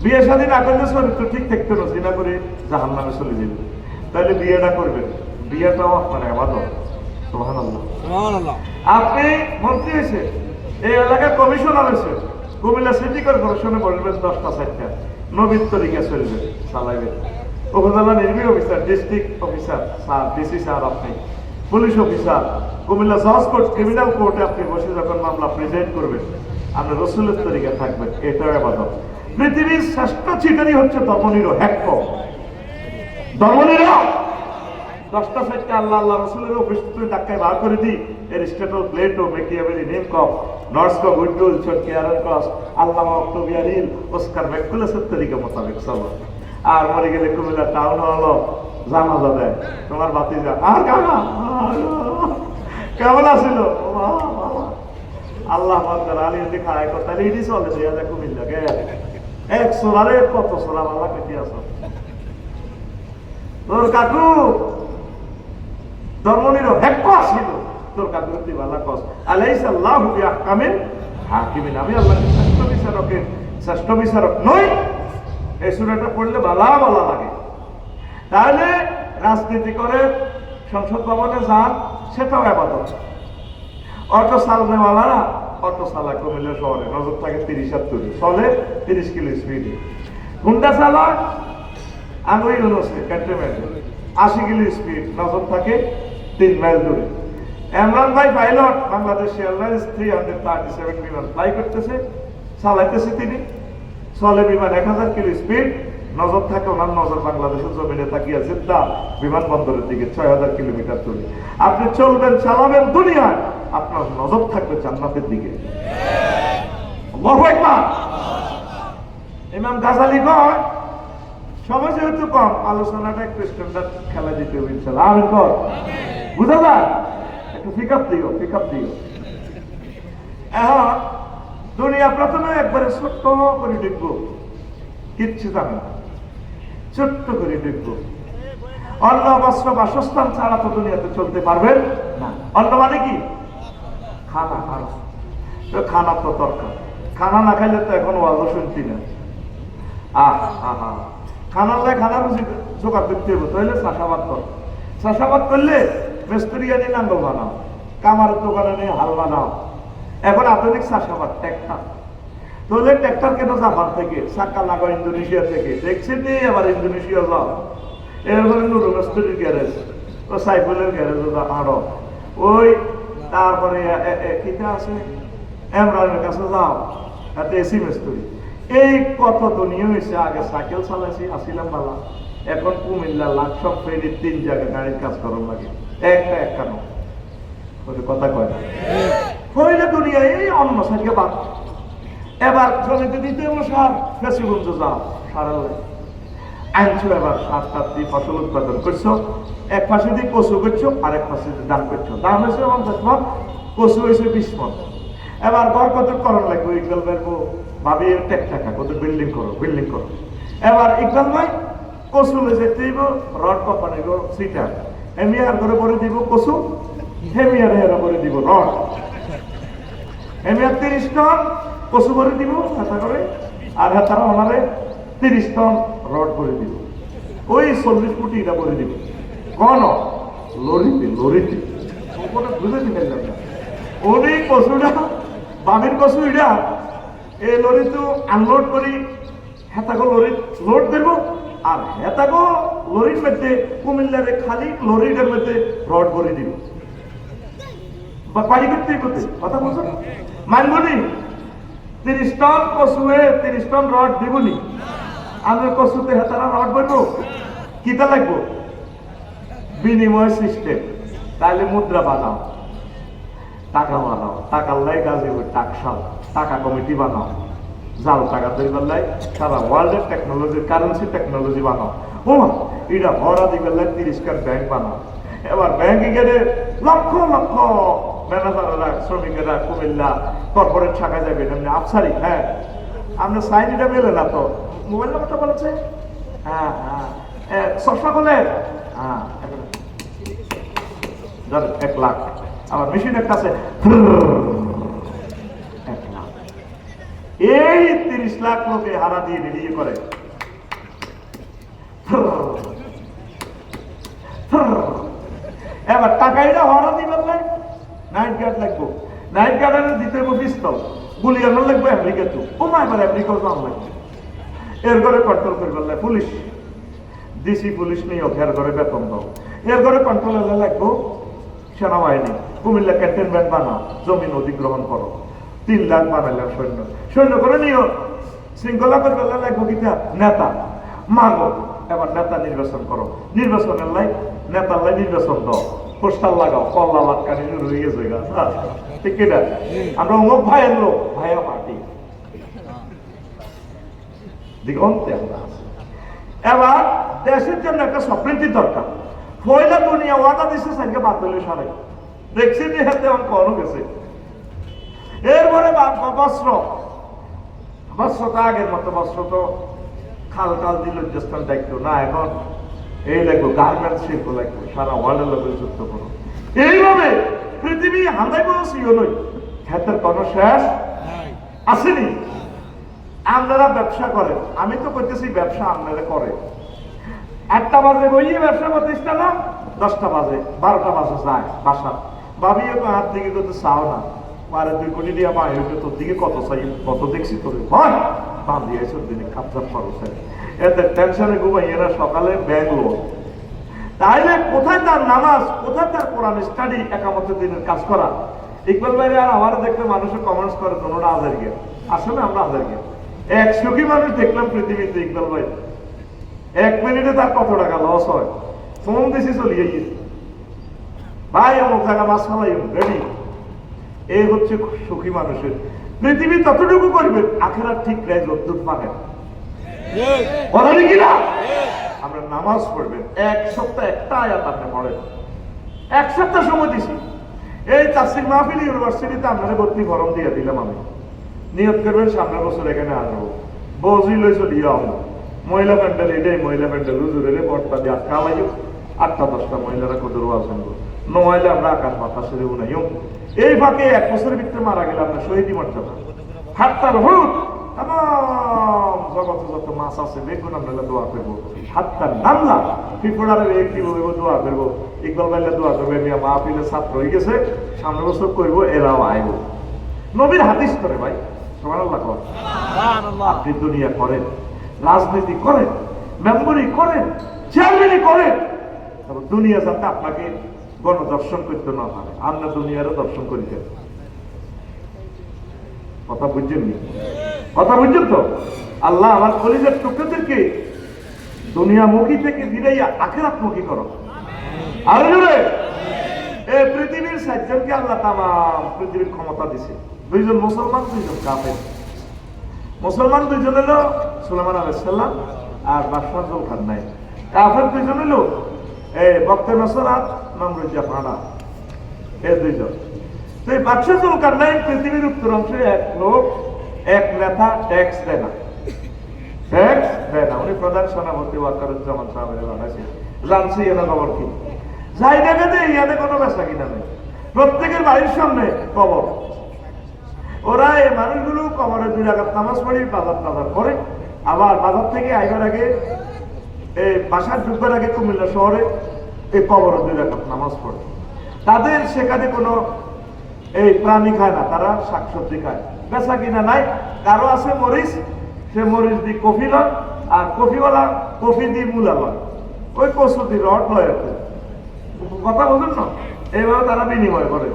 S1: বিয়ে শাদী না করলে চরিত্র ঠিক থাকতে না, জিনা করে জাহান্নামে চলে যাবে। তাহলে বিয়েটা করবেন, বিয়েটাও আপনার ইবাদত। সুবহানাল্লাহ, সুবহানাল্লাহ। আপনি মন্ত্রী হয়েছে, এই এলাকার কমিশনার হয়েছে, কুমিল্লা সিটি কর্পোরেশনে বলবেন 10টা 4টা, নবীর তরিকা চলবে, চালাইবেন। উপজেলা নির্বাহী officer, district officer sir, DC sir, আপনি পুলিশ অফিসার, কুমিল্লা জজ কোর্ট, ক্রিমিনাল কোর্টে আপনি বসে যখন মামলা প্রেজেন্ট করবেন, আপনি রসুলের তরিকা থাকবেন, এটাও ইবাদত। পৃথিবীর শ্রেষ্ঠ চিটারি হচ্ছে দমনীয় হ্যাক্ক, দমনীয় 10টা 4টা আল্লাহ আল্লাহ রসুলের অফিস থেকে ধাক্কায় বার করে দিই। এরিস্টটল, প্লেটো, মেকিয়াভেলি, নেমকফ, নর্সকপ, উইডুল, চটকি, আরন ক্রস, আল্লামা অক্টোবিয়ারিল, অস্কার ম্যাকুলাসের তরিকা মোতাবেক চলো। আর মরে গেলে কুমিল্লা টাউন হলো জানাজা দেয়, তোমার ভাতিজা আর কাকা কেমন আছিল, আল্লাহ মাদার আলী দেখা এক তাহলে এটি চলে দেয়া যায় কুমিল্লা গে এক সোলারে কত সোলা আল্লাহ কেটে আস। তোর কাকু ধর্মনির হ্যাক্ক আসিল, তোর কাকুর দিবালা কস আলাইহিস আল্লাহু বিআহকামিল হাকিমিন। আমি আল্লাহকে শ্রেষ্ঠ বিচারক নই। এই সূরাটা পড়লে ভালো ভালো লাগে। তাহলে রাজনীতি করে সংসদ ভবনে যান, সেটাও ইবাদত। অটো চালানেওয়ালারা অটো চালায় কুমিল্লা শহরে, নজর থাকে 30-70, চলে 30 কিলো স্পিডে। হুন্ডা চালায় আঙুই অনুষ্ঠে ক্যান্টনমেন্টে 80 কিলো স্পিড, নজর থাকে 3 মাইল দূরে। ইমরান ভাই পাইলট, বাংলাদেশ এয়ারলাইন্স 337 বিমান ফ্লাই করতেছে, চালাইতেছে তিনি, চলে বিমান 1000 কিলো স্পিড, নজর থাকে ওনার নজর বাংলাদেশের জমিনে তাকিয়ে জিদ্দা বিমানবন্দরের দিকে 6000 কিলোমিটার দূরে। আপনি চলবেন, চালাবেন দুনিয়ায়, আপনার নজর থাকবে জান্নাতের দিকে। আল্লাহু আকবার। ইমাম গাজালি কয় সময় যেহেতু কম, আলোচনাটা একটু স্ট্যান্ডার্ড খেলা দিতে হবে ইনশাআল্লাহ। আমিন কর, বুঝা যায়? একটু পিকআপ দিও। এখন দুনিয়া প্রথমে একবারে ছোট্ট করে দেখবো, কিচ্ছু জানে না, ছোট্ট করে দেখবো। অন্ন বস্ত্র বাসস্থান ছাড়া তো দুনিয়াতে চলতে পারবেন না। অন্ন মানে কি? খানা। খানা তো দরকার, খানা না খাইলে তো এখন ওয়াজও শুনছি না। খানা বুঝি জোগাড় করতে হবে, তাহলে চাষাবাদ কর। চাষাবাদ করলে মিস্ত্রি আনি নাঙ্গল বানাও, কামারের দোকানে নিয়ে হাল বানাও। এখন আধুনিক চাষাবাদ ট্র্যাক্টর, তাহলে ট্র্যাক্টর কেন জাপান থেকে, চাক্কা লাগাও ইন্দোনেশিয়া থেকে। দেখছেন আবার ইন্দোনেশিয়া যাও, এরপরে নুরুল মিস্ত্রির গ্যারেজ, ও সাইফুলের গ্যারেজ আরো ওই, তারপরে কিটা আছে এমরানের কাছে যাও, এতে এসি মিস্ত্রি। এই কত দুনিয়া হয়েছে। আগে সাইকেল চালাইছি, আসিলাম বালা, এখন কুমিল্লা লাকসব ফেরি 3 জায়গায় গাড়ির কাজ করার লাগে, একটা নয়। কথা কয় না হইলে দুনিয়া এই অন্য সাইকে বাদ। এবার জমিতে দিতে হলো সার, ফেসিগঞ্জ যাও সারের লাগে আনছো। এবার সার টার দিয়ে ফসল উৎপাদন করছো, এক পাশে দিয়ে কচু করছো, আর এক পাশে দিয়ে ধান করছো। ধান হয়েছে 50 মণ, কচু হয়েছে 20 মণ। এবার ঘর কত করণ লাগবে? ইকবাল ভাই ভাবি টাকা কত বিল্ডিং করো। এবার ইকবাল ভাই কচু লেছে দিব রড কোম্পানি গো সিটা, হেমিয়ার করে ভরে দিব কচু, হেমিয়ার হেরা করে দিব রড। হেমিয়ার 30 টন কচু ভরে দিব হেতা করে, আর হেতারা ওনারে 30 টন রড করে দিব। ওই 40 ফুটি এটা করে দিব কোন লরিতে বুঝে দিতে উনি কচুটা বামের কচু এটা এই লরি তো আনলোড করি, হেতাগো লরি লোড দেব, আর হেতাগো লরির মধ্যে কুমিল্লারে খালি লরিটার মধ্যে রড ভরে দিব। বাড়ি করতে কথা বলছো মানবনি? 30 টন কচুয়ে 30 টন রড দিবনি? আমরা কচুতে হেতারা রড ভরবো, কিতা লাগবো? বিনিময় সিস্টেম। তাহলে মুদ্রা বানাও, টাকা বানাও, টাকার লাই গাজীপুর টাকশাল টাকা কমিটি বানাও, জাল টাকা দিবার লাই সারা ওয়ার্ল্ডের টেকনোলজি, কারেন্সি টেকনোলজি বানাও। ও এটা ভরা দিবার লাই 30 কার ব্যাংক বানাও। এবার ব্যাংকে গেলে লক্ষ ম্যানেজাররা, শ্রমিকেরা কুমিল্লা কর্পোরেট শাখা যাবে, এমনি আফসারি। হ্যাঁ, আপনার সাইনটা মেলে না তো, মোবাইল নাম্বারটা বলেছে। হ্যাঁ, চশমা বলে 1 লাখ। আমার মেশিনের কাছে 1 লাখ। এই 30 লাখ লোকে হারা দিয়ে রেডিয়ে করে। এবার টাকা এটা হরা দিবার নাই, নাইট গার্ড লাগবো, নাইট গার্ডের দিতে হইব পিস্তল, গুলি আনার লাগবে আমেরিকা তো, ও মা এবার আমেরিকাও যাওয়া লাগবে। এর ঘরে কন্ট্রোল করবার লাগে পুলিশ, ডিসি পুলিশ নিয়ে এর ঘরে বেতন দাও। এর ঘরে কন্ট্রোল লাগবো সেনাবাহিনী, কুমিল্লা ক্যান্টনমেন্ট বানাও, জমিন অধিগ্রহণ করো, 3 লাখ বানাইলাম সৈন্য করে নিও। শৃঙ্খলা করবার লাগবো কিতা নেতা মাগো। এবার নেতা নির্বাচন করো, নির্বাচনের লাই নেতার লাই নির্বাচন দাও, পোস্টার লাগাও, কল্লা লাটকানি রয়ে গেছে গা, ঠিক কিনা? আমরা অমুক ভাইয়ের লোক, ভাইয়া পার্টি দিগন্তে আমরা। এবার দেশের জন্য একটা স্বপ্নীতি দরকার। পয়লা দুনিয়া ওয়াদা দিচ্ছে সাইকে বাতিল সারে, দেখছি যে হাতে অঙ্ক অনেক গেছে। এরপরে বস্ত্রটা আগের মতো বস্ত্র তো খাল দিল স্থান দায়িত্ব না, এখন এই লাগবে গার্মেন্টস শিল্প লাগবে, সারা ওয়ার্ল্ডের লোক যুক্ত করো। এইভাবে পৃথিবী হান্দাই বসিও নই, ক্ষেতের কোনো শেষ আসেনি। আপনারা ব্যবসা করেন, আমি তো করতেছি ব্যবসা আপনারা করে। 1টা বাজে বইয়ে ব্যবসা প্রতিষ্ঠান, 10টা বাজে 12টা বাজে যায় বাসা। ভাবিও তো হাত দিকে তো চাও না, আরে 2 কোটি দিয়া পাই হইতে তোর দিকে কত চাই, কত দেখছি তোর হয় বাদ দিয়েছ দিনে খাপজাপ খরচ। এতে টেনশনে ঘুমাই এরা সকালে ব্যাঙ্গলোর। তাইলে কোথায় তার নামাজ, কোথায় তার কোরআন স্টাডি, একামতের দিনের কাজ করা? ইকবাল ভাই আর আমার দেখলে মানুষের কমেন্টস করে তোমরা হাজার গিয়ে, আসলে আমরা হাজার গিয়ে 100 কি মানুষ দেখলাম পৃথিবীতে। ইকবাল ভাই 1 মিনিটে তার কত টাকা লস হয়, ফোন দিছি চলিয়ে গিয়েছে, ভাই অমুক জায়গা মাছ ফেলাই রেডি। এই হচ্ছে সুখী মানুষের পৃথিবী। ততটুকু করবেন, আখেরাত ঠিক রায় যদ্দূর পাবেন। কথা কি না? আমরা নামাজ পড়বেন, এক সপ্তাহ একটা আয়াত আপনি পড়েন, এক সপ্তাহ সময় দিছি। এই তাফসীর মাহফিল ইউনিভার্সিটিতে আপনারা ভর্তি ফরম দিয়ে দিলাম, আমি নিয়ত করবেন সামনের বছর এখানে আসবো, বউজি লই চলিয়ে আমরা মহিলা প্যান্ডেল, এটাই মহিলা প্যান্ডেল হুজুরের বটটা দিয়ে আটকা লাইও, 8টা-10টা মহিলারা কদর আসেন, নইলে আমরা আকাশ বাতাসে দেবো নাই। এই ফাঁকে 1 বছরের ভিতরে মারা গেলে আপনার শহীদি মর্যাদা হাত্তার হুট তাম জগতে যত মাছ আছে বেগুন আমরা দোয়া করবো, হাত্তার নামলা পিপড়ারে একটি বলবো দোয়া করবো, ইকবাল ভাইলে দোয়া করবে, মিয়া মাহফিলের ছাত্র হয়ে গেছে, সামনের বছর করবো, এরাও আইব। নবীর হাদিস করে ভাই, সুবহানাল্লাহ কর। আপনি দুনিয়া করেন, রাজনীতি করেন, মেম্বরি করেন, চেয়ারম্যানই করেন, দুনিয়া যাতে আপনাকে গণদর্শন করতে না পারে, আমরা দুনিয়ারও দর্শন করিতে। কথা বুঝছেন নি? কথা বুঝছেন তো? আল্লাহ আমার কলিজার টুকরোদেরকে দুনিয়ামুখী থেকে ধীরে আখিরাতমুখী করো। আরো জোরে। এই পৃথিবীর 7 জনকে আল্লাহ তামাম পৃথিবীর ক্ষমতা দিছে, 2 জন মুসলমান, 2 জন কাফের। মুসলমান 2 জন হলো সুলাইমান আলাইহিস সালাম আর বাদশাহ জুলকারনাইন। কাফের 2 জন হলো এই বক্তে নসর আর নমরুদ জাফানা, এই 2 জন। তো এই বাদশাহ জুলকারনাইন পৃথিবীর উত্তরাংশে এক লোক, এক নেতা, ট্যাক্স দেয় না, ট্যাক্স দেয় না। উনি প্রধান সেনাপতি ওয়াকারুজ্জামান সাহেবের বানাইছে, জানছি এনা খবর কি, যাই দেখে যে ইয়াতে কোনো বেচা কিনা নেই, প্রত্যেকের বাড়ির সামনে কবর। ওরা এই মানুষগুলো কবরে 2 রাকাত নামাজ পড়ি, বাজার টাজার করে, আবার বাজার থেকে আইবার আগে এই বাসার ঢুকবার আগে কুমিল্লা শহরে এই কবরে 2 রাকাত নামাজ পড়ে। তাদের সেখানে কোনো এই প্রাণী খায় না, তারা শাকসবজি খায়, বেচা কিনা নাই। কারো আছে মরিচ, সে মরিচ দিয়ে কফি লয়, আর কফিওয়ালা কফি দিয়ে মূলা লয়, ওই কচু দিয়ে রড লয় আর কি। কথা বলুন না, এইভাবে তারা বিনিময় করে।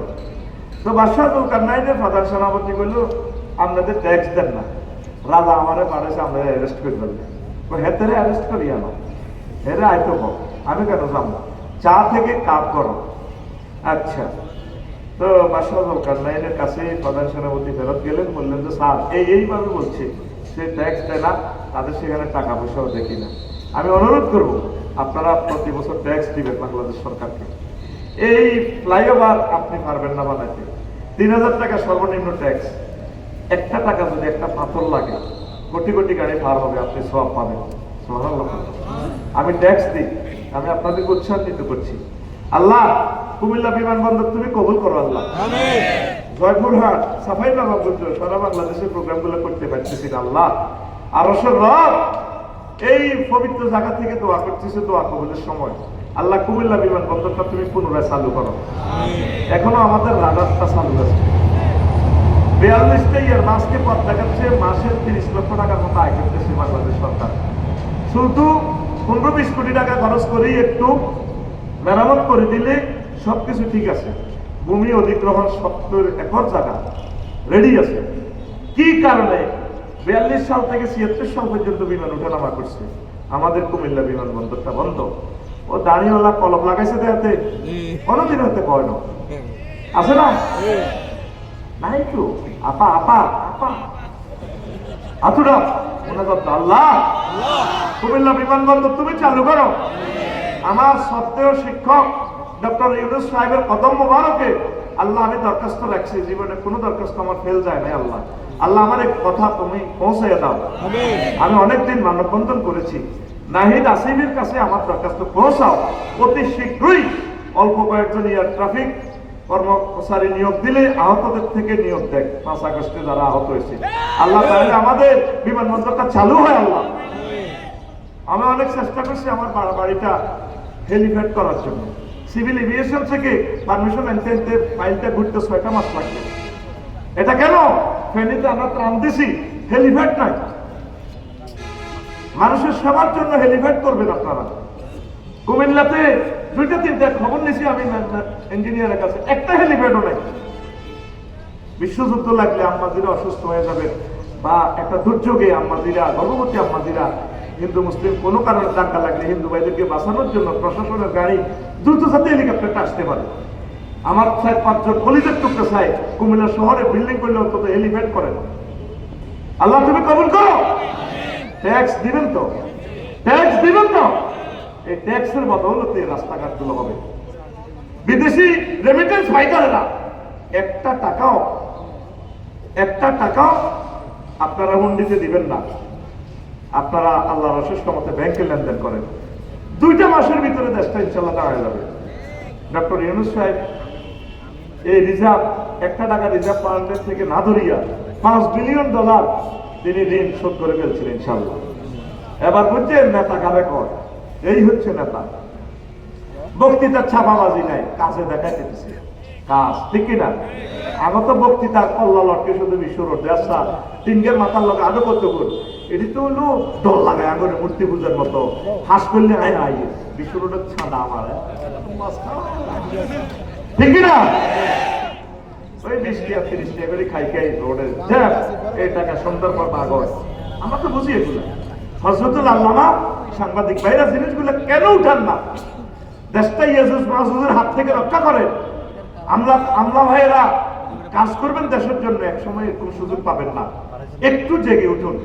S1: তো বাদশাহ জুলকারনাইনের প্রধান সেনাপতি বলল, আপনাদের ট্যাক্স দেন না, রাজা আমারে পারেছে, আমরা অ্যারেস্ট করে ফেলবে। হেতেরে অ্যারেস্ট করি আনো, হেরে আইতো কম, আমি কেন যাবো, চা থেকে কাপ করো। আচ্ছা, তো বাদশাহ জুলকারনাইনের কাছে প্রধান সেনাপতি ফেরত গেলেন, বললেন যে স্যার এইভাবে বলছে, সে ট্যাক্স দেয় না, তাদের সেখানে টাকা পয়সাও দেখি না, আমি অনুরোধ করবো আপনারা প্রতি বছর ট্যাক্স দিবেন বাংলাদেশ সরকারকে। এই ফ্লাইওভার আপনি পারবেন না বানাইতে, 3000 টাকা সর্বনিম্ন ট্যাক্স। একটা টাকা যদি একটা পাথর লাগে, কোটি কোটি গাড়ি পার হবে, আপনি সওয়াব পাবেন। সুবহানাল্লাহ। আমি ট্যাক্স দিই, আমি আপনাদেরকে উৎসাহিত করছি। আল্লাহ কুমিল্লা বিমানবন্দর তুমি কবুল করো আল্লাহ। আমিন। জয়পুরহাট, সাফাই নবাবগঞ্জ, সারা বাংলাদেশের প্রোগ্রামগুলো করতে পারতেছি না আল্লাহ। আরশের রব এই পবিত্র জায়গা থেকে দোয়া করতেছে, দোয়া কবুলের সময় আল্লাহ কুমিল্লা বিমানবন্দরটা তুমি পুনরায় চালু করো। এখনো আমাদের রাডারটা চালু আছে, 42টা ইয়ার মাসকে পথ দেখাচ্ছে, মাসে 30 লক্ষ টাকার মতো আয় করতেছে বাংলাদেশ সরকার। শুধু 15-20 কোটি টাকা খরচ করেই একটু মেরামত করে দিলে সবকিছু ঠিক আছে। ভূমি অধিগ্রহণ 70 একর জায়গা রেডি আছে। কি কারণে 42 সাল থেকে 76 সাল পর্যন্ত বিমান ওঠানামা করছে, আমাদের কুমিল্লা বিমানবন্দরটা বন্ধ। ও দাঁড়িয়েওয়ালা কলম লাগাইছে দেখাতে, কোনোদিন হতে কয় না, আছে না? নাই তো আপা আপা আপা আতুরা আল্লাহ কুমিল্লা বিমানবন্দর তুমি চালু করো। আমার সত্ত্বেও শিক্ষক ডক্টর ইউনূস সাহেবের কদম মোবারকে আল্লাহ আমি দরখাস্ত রাখছি, জীবনে কোনো দরখাস্ত আমার ফেল যায় না আল্লাহ। আল্লাহ আমার এক কথা তুমি পৌঁছাইয়া দাও। আমি অনেকদিন মানববন্ধন করেছি, নাহিদ আসিফের কাছে আমার দরখাস্ত পৌঁছাও, অতি শীঘ্রই অল্প কয়েকজন এয়ার ট্রাফিক কর্মচারী নিয়োগ দিলে আহতদের থেকে নিয়োগ দেয়। 5 আগস্টে যারা আহত হয়েছে আল্লাহ তাহলে আমাদের বিমানবন্দরটা চালু হয় আল্লাহ। আমি অনেক চেষ্টা করছি আমার বাড়িটা হেলিপ্যাড করার জন্য, সিভিল এভিয়েশন থেকে পারমিশন আনতে আনতে ফাইলটা ঘুরতে 6টা মাস লাগবে। এটা কেন? ফেনীতে আমরা ত্রাণ দিছি, হেলিপ্যাড নাই। মানুষের সেবার জন্য হেলিপ্যাড করবেন আপনারা। কুমিল্লাতে 2টা-3টা খবর নিয়েছি আমি ইঞ্জিনিয়ারের কাছে, একটা হেলিপ্যাডও নাই। বিশ্বযুদ্ধ লাগলে আম্মাজিরা অসুস্থ হয়ে যাবে, বা একটা দুর্যোগে আম্মাজিরা, গর্ভবতী আম্মাজিরা, হিন্দু মুসলিম কোনো কারণে টাকা লাগলে হিন্দু ভাইদেরকে বাঁচানোর জন্য প্রশাসনের গাড়ি দ্রুত যাতে হেলিকপ্টারটা আসতে পারে। আমার 4-5 জন কলিজার টুকরা চাই কুমিল্লা শহরে বিল্ডিং করলে অন্তত হেলিপ্যাড করেন। আল্লাহ তুমি কবুল করো। ট্যাক্স দিবেন তো, ট্যাক্স দিবেন তো। এই ট্যাক্সের বদৌলতে রাস্তাঘাটগুলো হবে। বিদেশি রেমিটেন্স ফাইটারেরা একটা টাকাও আপনারা হুন্ডিতে দিবেন না। আপনারা আল্লাহর অশেষ ক্ষমতা ব্যাংকে লেনদেন করেন, 2টা মাসের ভিতরে দেশটা ইনশাল্লাহ দাঁড়ায় যাবে। ডক্টর ইউনূস সাহেব এই রিজার্ভ, 1 টাকা রিজার্ভ ফান্ডের থেকে না ধরিয়া $5 বিলিয়ন তিনি ঋণ শোধ করে ফেলছিলেন ইনশাল্লাহ। এবার বুঝছেন নেতা কারে কয়? এই হচ্ছে নেতা। বক্তৃতার ছাপাবাজি নাই, কাজে দেখাইতেছে কাজ, ঠিক কিনা? আমার তো বক্তৃতার কল্লা লটকে শুধু বিশ্ব রোডে আসা টিঙ্গের মাথার লোক আরো কত কর, এটি তো হলো ডর লাগে আগুনে মূর্তি পূজার মতো। হাস করলে আই বিশ্ব রোডের ছাদা আমার, ঠিক কিনা? ওই 20 টাকা 30 টাকা করে খাই রোডে এই টাকা সুন্দর পর কাগজ। আমরা তো বুঝি এগুলো। হযরতুল আল্লামা সাংবাদিক ভাইরা জিনিসগুলো কেন উঠান না? দেশটা ইয়াজুজ মাহুজের হাত থেকে রক্ষা করেন। আমলা ভাইয়েরা কাজ করবেন দেশের জন্য, এক সময় এরকম সুযোগ পাবেন না। একটু জেগে উঠুন,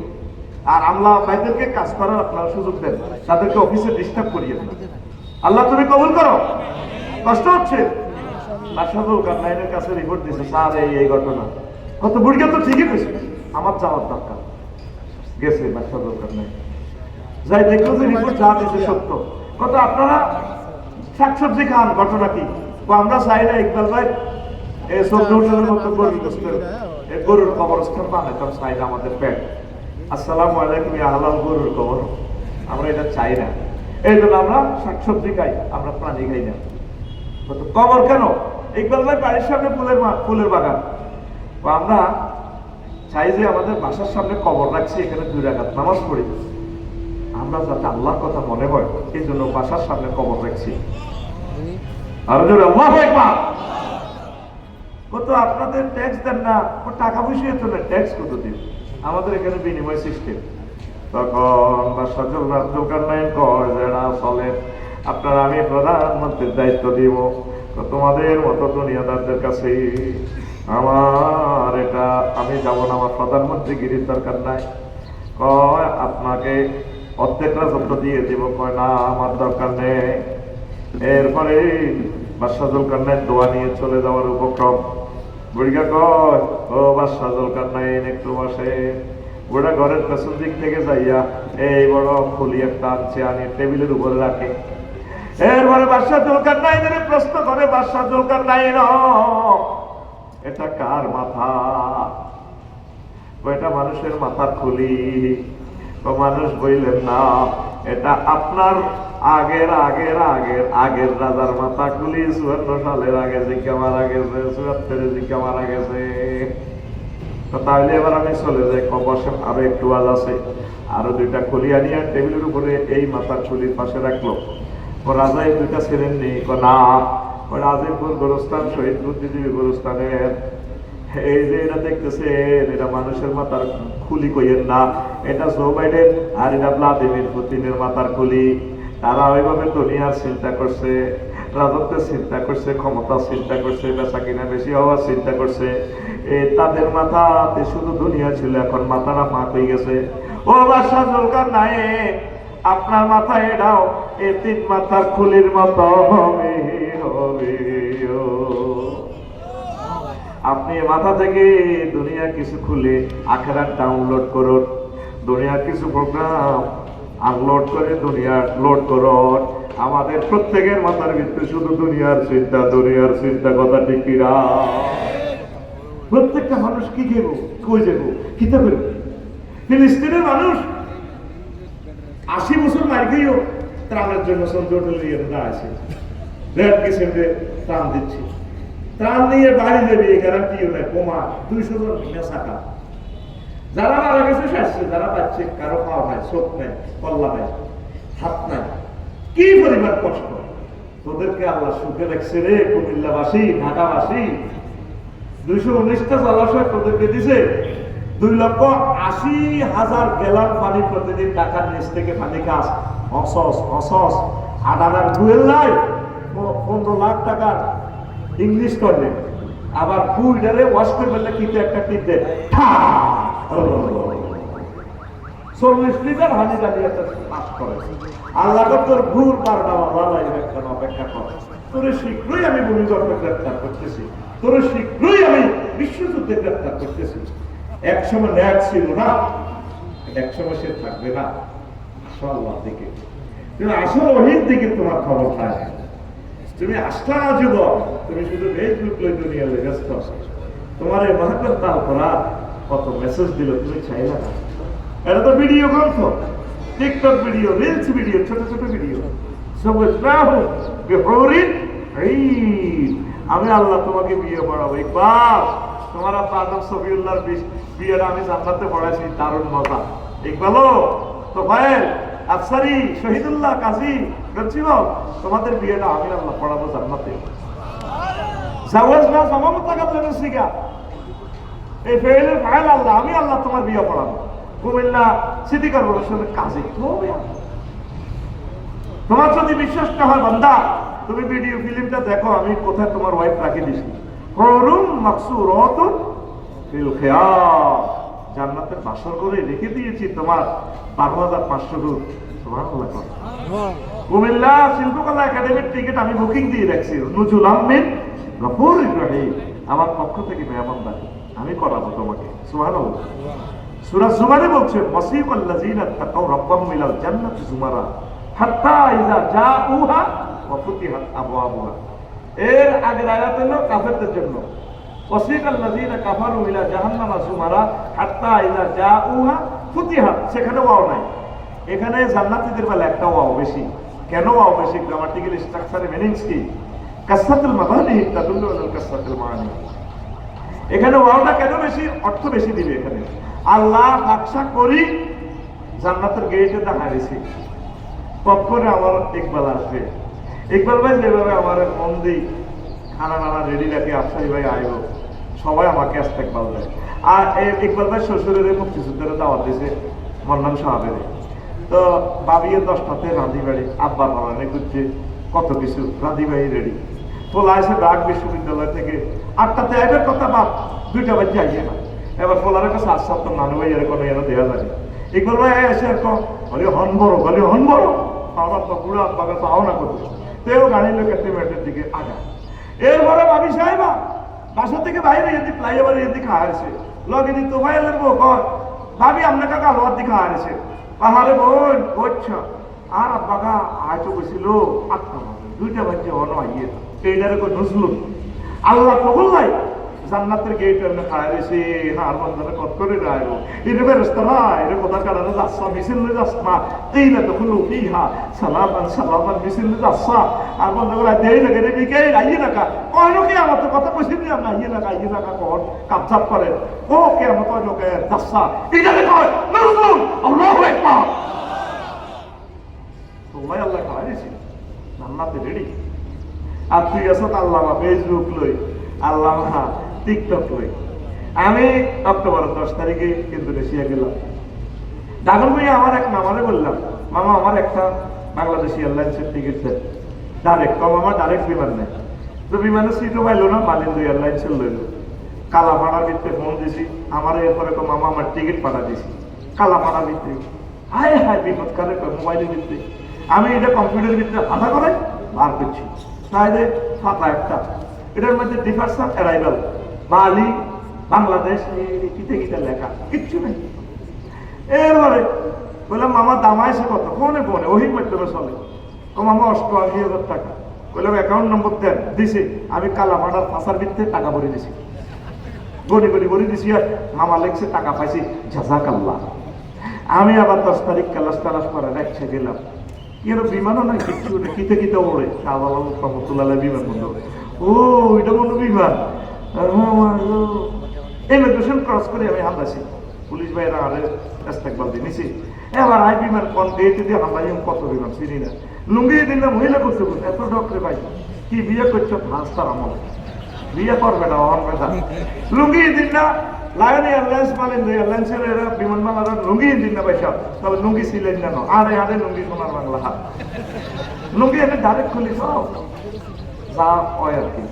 S1: আর আমলা ভাইদেরকে কাজ করার আপনারা সুযোগ দেন, তাদেরকে অফিসে ডিস্টার্ব করিয়েন না। আল্লাহ তুমি কবুল করো। কষ্ট হচ্ছে, বাদশাহুল কারনাইনের কাছে রিপোর্ট দিয়েছে, স্যার এই ঘটনা। কত বুড়িয়া তো ঠিকই কইছে, আমার যাওয়ার দরকার। গেছে বাদশাহুল কারনাইন, যাই দেখলো যে রিপোর্ট যা দিয়েছে সত্য। কত আপনারা শাকসবজি খান, ঘটনা কি? আমরা চাই না ইকবাল ভাই এই হোটেলের মতো গরুর কবরস্থান বানাইতাম, চাই না আমাদের পেট। আসসালামু আলাইকুম হালাল গরুর কবর, আমরা এটা চাই না। এই জন্য আমরা শাকসবজি খাই, আমরা প্রাণী খাই না। কবর কেন? ইকবাল ভাই বাড়ির সামনে ফুলের বাগান, আমরা চাই যে আমাদের বাসার সামনে কবর রাখছি, এখানে 2 রাকাত নামাজ পড়ি, আমরা যাতে আল্লাহর কথা মনে হয় এই জন্য বাসার সামনে কবর রাখছি। কত আপনাদের ট্যাক্স দেন না, টাকা পয়সা তো না, ট্যাক্স কত দিন? আমাদের এখানে বিনিময় সিস্টেম। তখন বাদশাহুল কারনাইন কয় যারা চলে আপনারা, আমি প্রধানমন্ত্রীর দায়িত্ব দিব, তোমাদের মতো দুনিয়াদারদের কাছে আমার এটা আমি যাব না, আমার প্রধানমন্ত্রী গিরির দরকার নাই। কয় আপনাকে অর্ধেক রাজত্ব দিয়ে দিব। কয় না, আমার দরকার নেই। এরপরে বাদশাহুল কারনাইন দোয়া নিয়ে চলে যাওয়ার উপক্রম। বুড়িয়া কয়, ও বাদশাহুল কারনাইন একটু বসে। বুড়া ঘরের পেছন দিক থেকে যাইয়া এই বড় খুলি একটা আনছে, আনি টেবিলের উপরে রাখে। এরপরে বাদশাহুল কারনাইনের প্রশ্ন করে, বাদশাহুল কারনাইন এটা কার মাথা? এটা মানুষের মাথার খুলি। তো মানুষ বললেন না, এটা আপনার আগের রাজার মাথা খুলি, 54 সালের আগে জিজ্ঞা মারা গেছে, 74 জিজ্ঞা মারা গেছে। তাহলে এবার আমি চলে যাই, বসে আরো একটু আজ আছে, আরো 2টা খুলি আনিয়া টেবিলের উপরে এই মাথার খুলির পাশে রাখলো। ও রাজা এই 2টা ছিলেন নি? না, ওই আজিমপুর গোরস্থান, শহীদ বুদ্ধিজীবী গোরস্থানের এই যে এটা দেখতেছেন, এটা মানুষের মাথার খুলি কইয়েন না, এটা জো বাইডেন আর এটা ভ্লাদিমির পুতিনের মাথার খুলি। তারা ওইভাবে দুনিয়ার চিন্তা করছে, রাজত্বের চিন্তা করছে, ক্ষমতা চিন্তা করছে, বেচা কিনা বেশি হওয়ার চিন্তা করছে। তাদের মাথাতে শুধু দুনিয়া ছিল, এখন মাথাটা ফাঁক হয়ে গেছে। ও বাদশাহুল কারনাইন, আপনার মাথায় এটাও এই 3 মাথার খুলির মতো হবে। আপনি মাথা থেকে দুনিয়া কিছু খুলে আখেরাত ডাউনলোড করুন, দুনিয়ার কিছু প্রোগ্রাম আপলোড করে দুনিয়া লোড করুন। আমাদের প্রত্যেকের মাথার ভিতরে শুধু দুনিয়ার চিন্তা, কথা ঠিক কিনা? প্রত্যেকটা মানুষ কি খেব, কই যাব, কিতা করব? ফিলিস্তিনের মানুষ 80 বছর মার গিয়েও ত্রাণের জন্য আছে, ত্রাণ দিচ্ছে, ত্রাণ নিয়ে বাড়ি যাবে এই গ্যারান্টিও নেই। বোমা 200 জন নেশাকা, যারা মারা গেছে শাসছে, যারা পাচ্ছে কারো পাওয়া নাই, চোখ নাই, কল্লা নাই, হাত নাই, কি পরিমাণ কষ্ট। তোদেরকে আল্লাহ সুখে রাখছে রে কুমিল্লাবাসী, ঢাকাবাসী। 219টা জলাশয় তোদেরকে দিছে, 2,80,000 গ্যালন পানি প্রতিদিন ঢাকার নিচ থেকে পানি খাস। অসস আদানার দুয়েল নাই, 15 লাখ টাকার ইংলিশ করলে, আবার বুইডারে ওয়াশ করে ফেললে কিন্তু একটা টিপ দেয়, 40 লিটার হানি দাঁড়িয়েছে পাস করে। আল্লাহ তোর ভুল পারনা অপেক্ষা কর, তোর শীঘ্রই আমি ভূমিকম্পে গ্রেপ্তার করতেছি, তোর শীঘ্রই আমি বিশ্বযুদ্ধে গ্রেপ্তার করতেছি। একসময় ন্যাক ছিল না, একসময় সে থাকবে না। আসো আল্লাহর দিকে, তুমি আসো ওহির দিকে, তোমার খবর থাকে। তুমি আসলা না যুবক, তুমি শুধু ফেসবুক লই দুনিয়া লই ব্যস্ত। তোমার এই মহাকার তাল করা কত মেসেজ দিল, তুমি চাইলা না। এটা তো ভিডিও গ্রন্থ, টিকটক ভিডিও, রিলস ভিডিও, ছোট ছোট ভিডিও। আমি আল্লাহ তোমাকে বিয়ে পড়াবো। ইকবাল, তোমার আব্বা আদম সফিউল্লাহর বিয়েটা আমি জান্নাতে পড়াইছি, দারুণ মজা। ইকবালও, তোফায়েল, আফসারি, শহীদুল্লাহ, কাজী, গঞ্জিবল, তোমাদের বিয়েটা আমি আল্লাহ পড়াবো জান্নাতে। জাওয়াজ না জামামত লাগাতে শিখা, এই ফেলের ফাইল আল্লাহ, আমি আল্লাহ তোমার বিয়ে পড়াবো। কুমিল্লা সিটি কর্পোরেশনের কাজে তোমার যদি বিশ্বাস না হয় বান্দা, তুমি ভিডিও ফিল্মটা দেখো, আমি কোথায় তোমার ওয়াইফ রাখি দিছি। হরুম মাকসুরাতুন ফিল খিয়াম, জান্নাতের বাসর করে রেখে দিয়েছি তোমার 12,500 রূপ। সুবহানাল্লাহ। কুমিল্লা শিল্পকলা একাডেমির টিকিট আমি বুকিং দিয়ে রাখছি। নজরুল আহমেদ গফুরুর রহিম আমার পক্ষ থেকে মেহমানদারি আমি করাবো তোমাকে। সুবহানাল্লাহ। সূরা জুমারে বলছে, ওয়াসিকাল্লাযীনা তাকাউ রাব্বাহুম ইলাল জান্নাতি যুমারা হাত্তা ইযা জাউহা ওয়া ফুতিহাত আবওয়াবুহা। এর আগের আয়াত হলো কাফেরদের জন্য, ওয়াসিকাল্লাযীনা কাফারু ইলা জাহান্নামা যুমারা হাত্তা ইযা জাউহা ফুতিহাত, সেখানে ওয়াও নাই। এখানে জান্নাতীদের বেলা একটা ওয়াও বেশি। কেন ওয়াও বেশি? গ্রামাটিক্যাল স্ট্রাকচারে মিনিংস কি? কাসরাতুল মাবানি তাদুল্লু আলাল কাসরাতুল মাআনি। এখানে ওয়াওটা কেন বেশি? অর্থ বেশি দিবে এখানে। আল্লাহ নকশা করি জান্নাতের গেটে দাঁড়িয়েছি, কখনো আমার ইকবাল আসবে। ইকবাল ভাই যেভাবে আমার মন দিই খানা নানা রেডি রাখি, আফসারি ভাই আইব, সবাই আমাকে ইস্তেকবাল দেয়। আর ইকবাল ভাই শ্বশুরের মুক্তিযুদ্ধের দাওয়াত দিয়েছে মন্নান সাহাবের। তো বাবিয়ে 10টাতে রাঁধি বাড়ি, আব্বা বাবানে করছে কত কিছু, রাঁধি বাড়ি রেডি। পোলা এসে ঢাক বিশ্ববিদ্যালয় থেকে 8টাতে আইবের কথা, বাপ 2টা বাজে আইয়ে না। এবার পোলার কাছে আসার তো নানু ভাই এরকম এরা দেওয়া যায়। ইকবাল ভাই এসে এরকম বলে হন বড়, বলে হন বড়, আমার তো বুড়া আব্বা কাছে আওনা করছে। তেও গাড়ির লোক মেটের দিকে আগা। এরপরে ভাবি সাহেবা বাসা থেকে বাইরে এদিকে ফ্লাইওভার এদিকে হারছে লগে দিত ভাই এলের বউ কয়, ভাবি আপনাকে কালোয়ার দিকে হারছে। পাহাড়ে বোন করছো আর আব্বাকা আয়তো বসিল 8টা বাজে, 2টা বাজে অন আইয়ে এইটারে কই নজরুল আল্লাহ কবুল নাই জান্নাতের গেট এমনি খায় রয়েছে। আর বন্ধনে কত করে রায়ো এটা বেরস্তা না, এটা কোথা কারণে যাচ্ছা মিছিল নিয়ে যাস না, এই না তখন ফিহা সালামান সালামান মিছিল নিয়ে যাচ্ছা। আর বন্ধ করে দেই না কেন বিকে আইয়ে রাখা কয় লোকে আমার তো কথা বসে দিয়ে আমরা আইয়ে রাখা কর কাপচাপ করে ও কে আমার কয় লোকে যাচ্ছা এইটাকে কয় নজরুল আল্লাহু আকবার। তোমায় আল্লাহ খাওয়াই দিয়েছি জান্নাতে রেডি। আর তুই আছো আল্লাহ ফেসবুক লই, আল্লাহ টিকটক লই। আমি অক্টোবর 10 তারিখে ইন্দোনেশিয়া গেলাম। ডাকল ভাই আমার এক মামারে বললাম, মামা আমার একটা বাংলাদেশ এয়ারলাইন্সের টিকিট দেন ডাইরেক্ট। কম আমার ডাইরেক্ট বিমান নেই, তো বিমানের সিটও পাইলো না, মালিন্দ এয়ারলাইন্সের লইল। কালাপাড়ার ভিতরে ফোন দিছি, আমার এরপরে মামা আমার টিকিট পাঠা দিছি কালাপাড়ার ভিতরে। হায় হায় বিপদ কারে মোবাইলের ভিতরে আমি এটা কম্পিউটারের ভিতরে হাঁটা করে বার করছি, তাহলে ফাঁকা একটা এটার মধ্যে ডিপার্চার অ্যারাইভাল বালি বাংলাদেশ কিতে কিতে লেখা কিচ্ছু নেই। এরপরে বললাম মামা দামা এসে কত, ফোনে ফোনে ওই মাধ্যমে চলে। ও মামা 88,000 টাকা। বললাম অ্যাকাউন্ট নম্বর দেন, দিছি। আমি কালামাটার ফাঁসার ভিত্তিতে টাকা ভরে দিছি, গনি গনি ভরে দিছি। আর মামা লেগছে টাকা পাইছি জাযাকাল্লাহ। আমি আবার 10 তারিখ ক্লাস টালাস করে রেখে গেলাম। এর বিমানও নাই কিচ্ছু না, কিতে কিতে ওড়ে শাহজালাল রহমাতুল্লাহ বিমান বন্ধ। ও এটা মনে বিমান। ইমিগ্রেশন ক্রস করে আমি হামলাছি, পুলিশ ভাইরা আরে ইস্তেকবাল দিয়ে নিছি। এবার আই বিমান কোন ডেটে দিয়ে হামলা কত বিমান চিনি না। লুঙ্গি দিন মহিলা করতে বলছে এত ডক্টরে ভাই কি বিয়ে করছো ভাস্তার আমল বিয়ে করবে না হবে না। লুঙ্গি দিন না লায়ন এয়ারলাইন্স মালিন্দ এয়ারলাইন্সের এরা বিমানবালারা লুঙ্গি দিন না পয়সা, তবে লুঙ্গি ছিলেন না আরে আরে লুঙ্গি সোনার বাংলা হাত লুঙ্গি এনে ডাইরেক্ট খুলি সব যা হয় আর কি।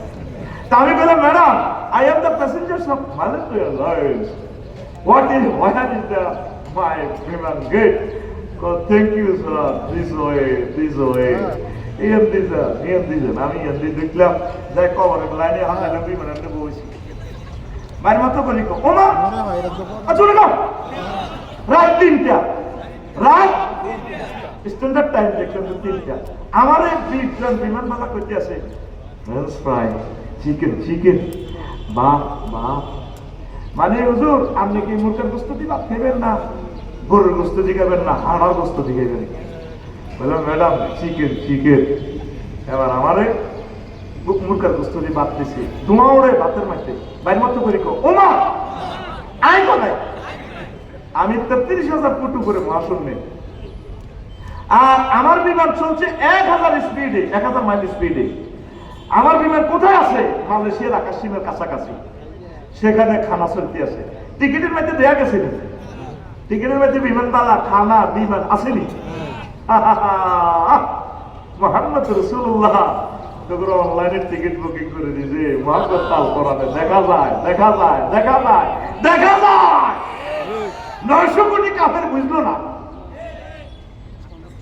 S1: তা আমি বললাম madam I am the passenger of Malindo airlines, what is the my বিমান gate thank you sir this way ইয়ান দিছেন আমি ইয়ান দিয়ে দেখলাম যাই কবরের লাইনে হাসাইলাম বিমানে বসি বাড়ির মতো বলি ওমা চলে যাও রাত 3টা রাত স্ট্যান্ডার্ড টাইম দেখলাম 3টা আমার এক বিমান বালা করতে আছে ফ্রেঞ্চ ফ্রাই চিকেন বাপ মানে হুজুর আপনি কি মুরগির গোস্ত দিয়ে ভাত খাবেন না গরুর গোস্ত দিয়ে খাবেন না হাড়ার গোস্ত দিয়ে খাবেন বললাম ম্যাডাম চিকেন এবার আমারে মুরগির গোস্ত দিয়ে ভাত দিছি ধোঁয়া ওড়ে ভাতের মাঝে বাইরের মতো করে ওমা আই কোথায় আমি 33,000 ফুট উপরে মহাশূন্যে আর আমার বিমান চলছে 1000 মাইল স্পিডে আমার বিমান কোথায় আছে মালয়েশিয়ার আকাশ সীমার কাছাকাছি সেখানে খানা চলতে আছে টিকিটের মধ্যে দেয়া গেছে টিকিটের মধ্যে বিমানবালা খানা বিমান আসেনি মুহাম্মদ রাসূলুল্লাহ তখন অনলাইনে টিকিট বুকিং করে দিয়েছে মুহাম্মদ তাল কোরআনে দেখা যায় 900 কোটি কাফের বুঝলো না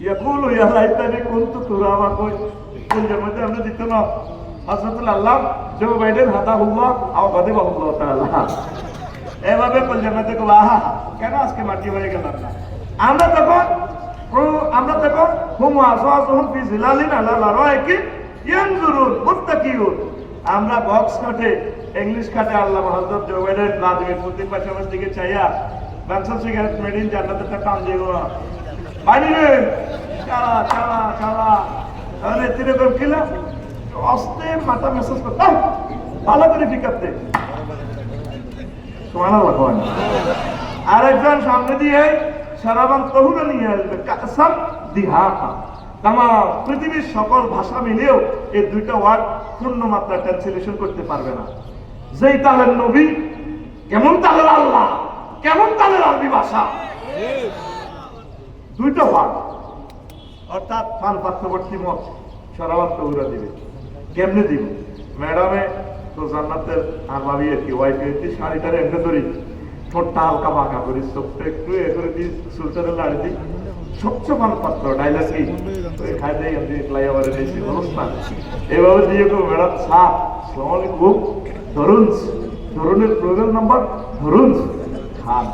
S1: ইয়াকুলু ইয়া লাইতানি কুনতু তুরাবা কই কোনটার মধ্যে আমরা দিত না হযরতুল আল্লাহ জো বাইডেন হাদাহুল্লাহ আও গাদিবাহুল্লাহ তাআলা এভাবে কোনটার মধ্যে কো আহা কেন আজকে মাটি হয়ে গেল না আমরা তখন হুম আসাসুহুম ফি জিলালিন আলা লারাইকি ইয়ানজুরুন মুত্তাকিউন আমরা বক্স কাটে ইংলিশ কাটে আল্লাহ হযরত জো বাইডেন রাজবীর পুতিন পাশাপাশি দিকে চাইয়া বাংলাদেশ সিগারেট মেড ইন জান্নাতের টান দিব বাইরে চালা তাহলে এরকম খেলা অস্তে মাথা মেসেজ করতে ভালো করে ফিকাতে আরেকজন সামনে দিয়ে সারাবান তহুরা নিয়ে আসবে কাসাম দিহাকা তামাম পৃথিবীর সকল ভাষা মিলেও এই দুইটা ওয়ার্ড পূর্ণ মাত্রা ট্রান্সলেশন করতে পারবে না যেই তালের নবী কেমন তালের আল্লাহ কেমন তালের আরবি ভাষা দুইটা ওয়ার্ড অর্থাৎ পান পাত্রবর্তী মত সারাবান তহুরা দিবে কেমনে দিব ম্যাডামে তো জান্নাতের আর ভাবি আর কি ওয়াইফ এর শাড়িটারে এমনি ধরি ঠোঁটটা হালকা বাঁকা করি চোখটা একটু এ করে দিই সুলতানের লাড়ি দিই সবচেয়ে ভালো পাত্র ডাইলাস কি খাই দেয় আমি ফ্লাইওভারে দিয়েছি অনুষ্ঠান এভাবে দিয়ে তো ম্যাডাম সাপ আসসালামু আলাইকুম ধরুনের প্রোগ্রাম নাম্বার ধরুন খান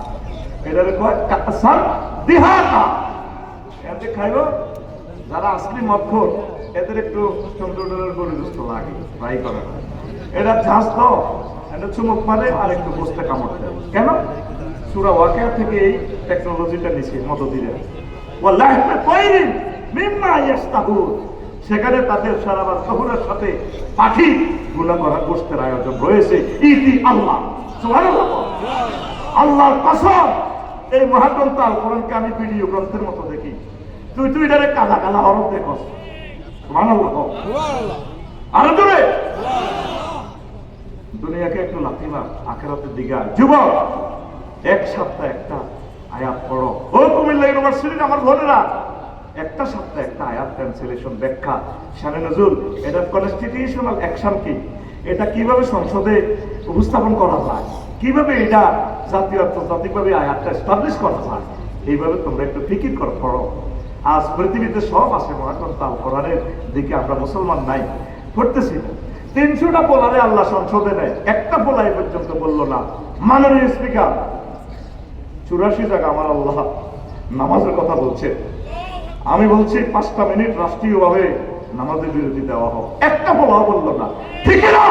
S1: এটারে কয় কাসার দিহাকা এতে খাইব যারা আসলি মক্ষর এদের একটু কম্পিউটারের পরিদৃষ্ট লাগে ট্রাই করে না এটা ঝাঁস তো এটা চুমুক মারে আর একটু বসতে কামড় দেয় কেন সূরা ওয়াকিয়া থেকে এই টেকনোলজিটা নিছে মদদিরা ওয়াল্লাহি তাইরিন মিম্মা ইয়াস্তাহুর সেখানে তাদের সারাবার শহরের সাথে পাখি গুনাহ করার গোশতের আয়োজন রয়েছে ইতি আল্লাহ সুবহানাল্লাহ আল্লাহর কসম এই মহাগ্রন্থ আল কোরআনকে আমি ভিডিও গ্রন্থের মতো দেখি তুই এটারে কালা কালা হরফ দেখো সুবহানাল্লাহ সুবহানাল্লাহ আরো জোরে দুনিয়াকে একটু লাথিমা আখিরাতের দিকে যুবক এক সপ্তাহ একটা আয়াত পড়ো ও কুমিল্লা ইউনিভার্সিটির আমার বোনেরা একটা সপ্তাহ একটা আয়াত ট্রান্সলেশন ব্যাখ্যা শানে নজুল এটা কনস্টিটিউশনাল অ্যাকশন কি এটা কিভাবে সংসদে উপস্থাপন করা যায় কিভাবে এটা জাতীয় আন্তর্জাতিকভাবে আয়াতটা এস্টাবলিশ করা যায় এইভাবে তোমরা একটু ফিকির করো পড়ো আজ পৃথিবীতে সব আছে মহাগ্রন্থ আল কোরআনের দিকে আমরা মুসলমান নাই করতেছি না 300টা পোলারে আল্লাহ সংসদে নেয় একটা পোলাই পর্যন্ত বললো না মাননীয় স্পিকার 84 জায়গা আমার আল্লাহ নামাজের কথা বলছে আমি বলছি 5টা মিনিট রাষ্ট্রীয়ভাবে নামাজের বিরতি দেওয়া হোক একটা পোলাও বললো না ঠিক না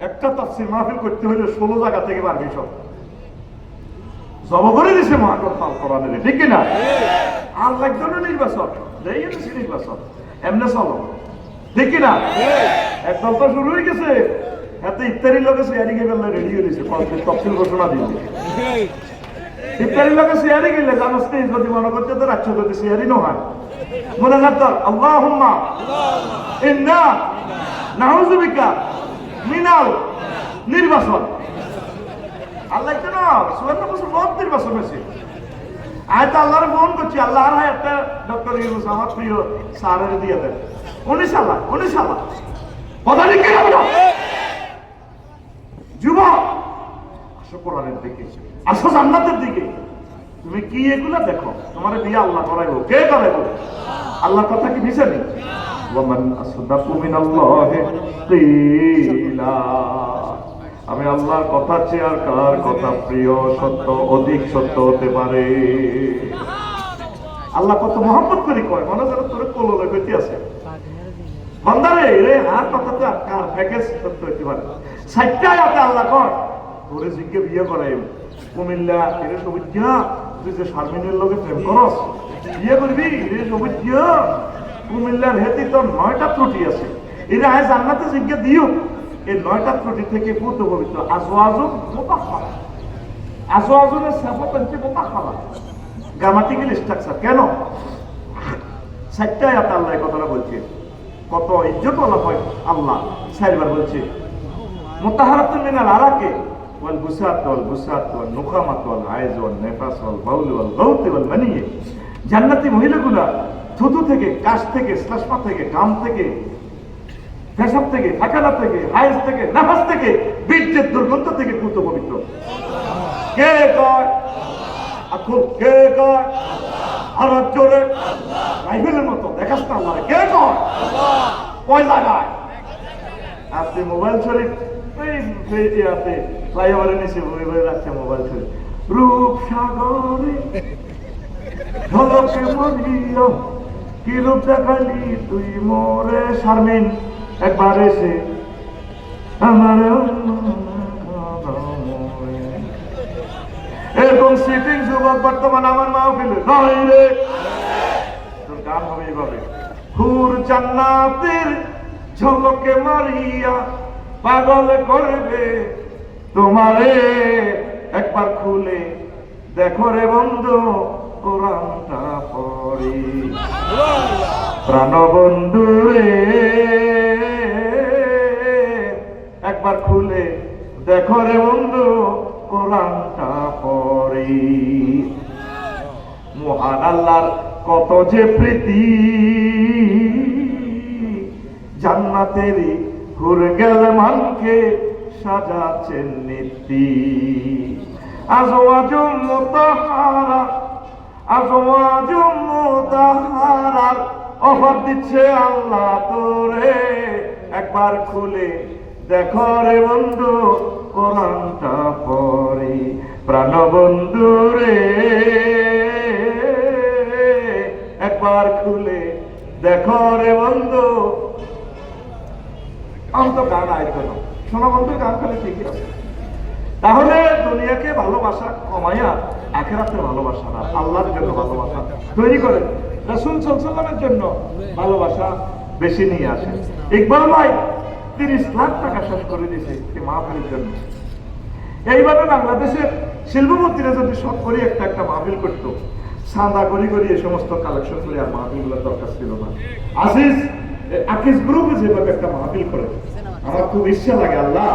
S1: একটা তাফসীর মাহফিল করতে হলে 16 জায়গা থেকে পারমিশন জব করে দিছে মহাগ্রন্থ আল কোরআনের ঠিক না আর লাগতো না নির্বাচন এমনি চলো ঠিক না একদম তো শুরু হয়ে গেছে এত ইফতারির লোকে শেয়ারি গেলে রেডি হয়ে গেছে তফসিল ঘোষণা দিয়ে ইফতারির লোকে শেয়ারি গেলে জানাস যদি মনে করতে তো রাখছো যদি শেয়ারি নয় মনে রাখতাম আল্লাহুম্মা ইন্না নাউযু বিকা মিনাল নির্বাচন আল্লাহ তো না 54 বছর বহুত নির্বাচন হয়েছে আজ আল্লাহরে ফোন করছি আল্লাহ আর একটা ডক্টর ইউনুস আমার প্রিয় স্যারের দিয়ে দেন 19 সাল কথা লিখে যাবে না যুবক আসো কোরআনের দিকে আসো জান্নাতের দিকে তুমি কি এগুলা দেখো? তোমার বিয়ে আল্লাহ করাইবো, কে করাইবো? আল্লাহর কথা কি মিশানি? ওয়ামান আসদাকু মিনাল্লাহি কিলা। আমি আল্লাহর কথা চেয়ে আর কার কথা প্রিয়, সত্য, অধিক সত্য হতে পারে? আল্লাহ কত মহব্বত করে কয়, মনে করে তোর কোললে গতি আছে বান্দারে রে, আর কথা তো কার প্যাকেজ সত্য হতে পারে? 60টা আয়াতে আল্লাহ কয় তোরে জিজ্ঞে বিয়ে করাই কুমিল্লা এর সবুজিয়া, তুই যে শারমিনের লগে প্রেম করস, বিয়ে করবি রে সবুজিয়া, কুমিল্লার হেতি তোর 9টা ত্রুটি আছে, এরা আয় জান্নাতে জিজ্ঞে দিও। এই 9টা ত্রুটি থেকে পুত পবিত্র। আজওয়াজুন মুতাহহারা, আজওয়াজুনের সিফাত হচ্ছে মুতাহহারা, গ্রামাটিক্যাল স্ট্রাকচার। কেন 60টা আয়াতে আল্লাহ এই কথাটা বলছে? কত ইজ্জত ওয়ালা হয় আল্লাহ 4বার বলছে মুতাহহারাতুন মিনাল আরাকে ওয়াল বুসাত ওয়াল বুসাত ওয়াল নুখামাত ওয়াল হাইজ ওয়াল নিফাস ওয়াল বাউল ওয়াল গাউত ওয়াল মানিয়ে। জান্নাতি মহিলাগুলা থুতু থেকে, কাশ থেকে, শ্লেষ্মা থেকে, ঘাম থেকে, পেশাব থেকে, ফাঁকানা থেকে, হাইজ থেকে, নাফাস থেকে, বীর্যের দুর্গন্ধ থেকে পুত পবিত্র। কে কয়? আকুল কে কয়? আর জোরে রাইফেলের মতো দেখাস না আল্লাহ কে কয়? কয় জায়গায়? আপনি মোবাইল শরীফ আপনি ফ্লাইওভারের নিচে বই বই রাখছে মোবাইল শরীফ। রূপ সাগরে ঝলকে মরিও কি রূপ দেখালি তুই মোরে শারমিন, একবার এসে আমার এরকম সিটিং যুবক বর্তমান আমার মাহফিলে নাই রে। তোর গান হবে এইভাবে, হুর জান্নাতের ঝলকে মারিয়া পাগল করবে তোমারে, একবার খুলে দেখো রে বন্ধু কোরআনটা পড়ি। প্রাণ বন্ধু রে একবার খুলে দেখো রে বন্ধু কোরআনটা পড়ি। মহান আল্লাহর কত যে প্রীতি, জান্নাতেরই হুর গেলমানকে সাজাচ্ছেন নীতি। আজওয়াজুম মুতাহহারা, আজওয়াজুম মুতাহহারার অফার দিচ্ছে আল্লাহ তোরে, একবার খুলে দেখো রে বন্ধু কোরআনটা পড়ি। প্রাণ বন্ধু রে একবার খুলে দেখো রে বন্ধু। আমি তো গান আইতো না, শোনা বন্ধু গান খালি ঠিকই আছে। তাহলে দুনিয়াকে ভালোবাসা কমাইয়া আখিরাতের ভালোবাসা না, আল্লাহর জন্য ভালোবাসা তৈরি করে, রাসূল সাল্লাল্লাহু আলাইহি ওয়াসাল্লামের জন্য ভালোবাসা বেশি নিয়ে আসে। ইকবাল ভাই 30 লাখ টাকা শেষ করে দিয়েছে এই মাহফিলের জন্য। এইভাবে বাংলাদেশের শিল্পপতিরা যদি সব করে একটা একটা মাহফিল করতো, সাদা করি করি এই সমস্ত কালেকশন করে আর মাহফিলগুলোর দরকার ছিল না। আজিজ আকিজ গ্রুপে যেভাবে একটা মাহফিল করে, আমার খুব ইচ্ছা লাগে আল্লাহ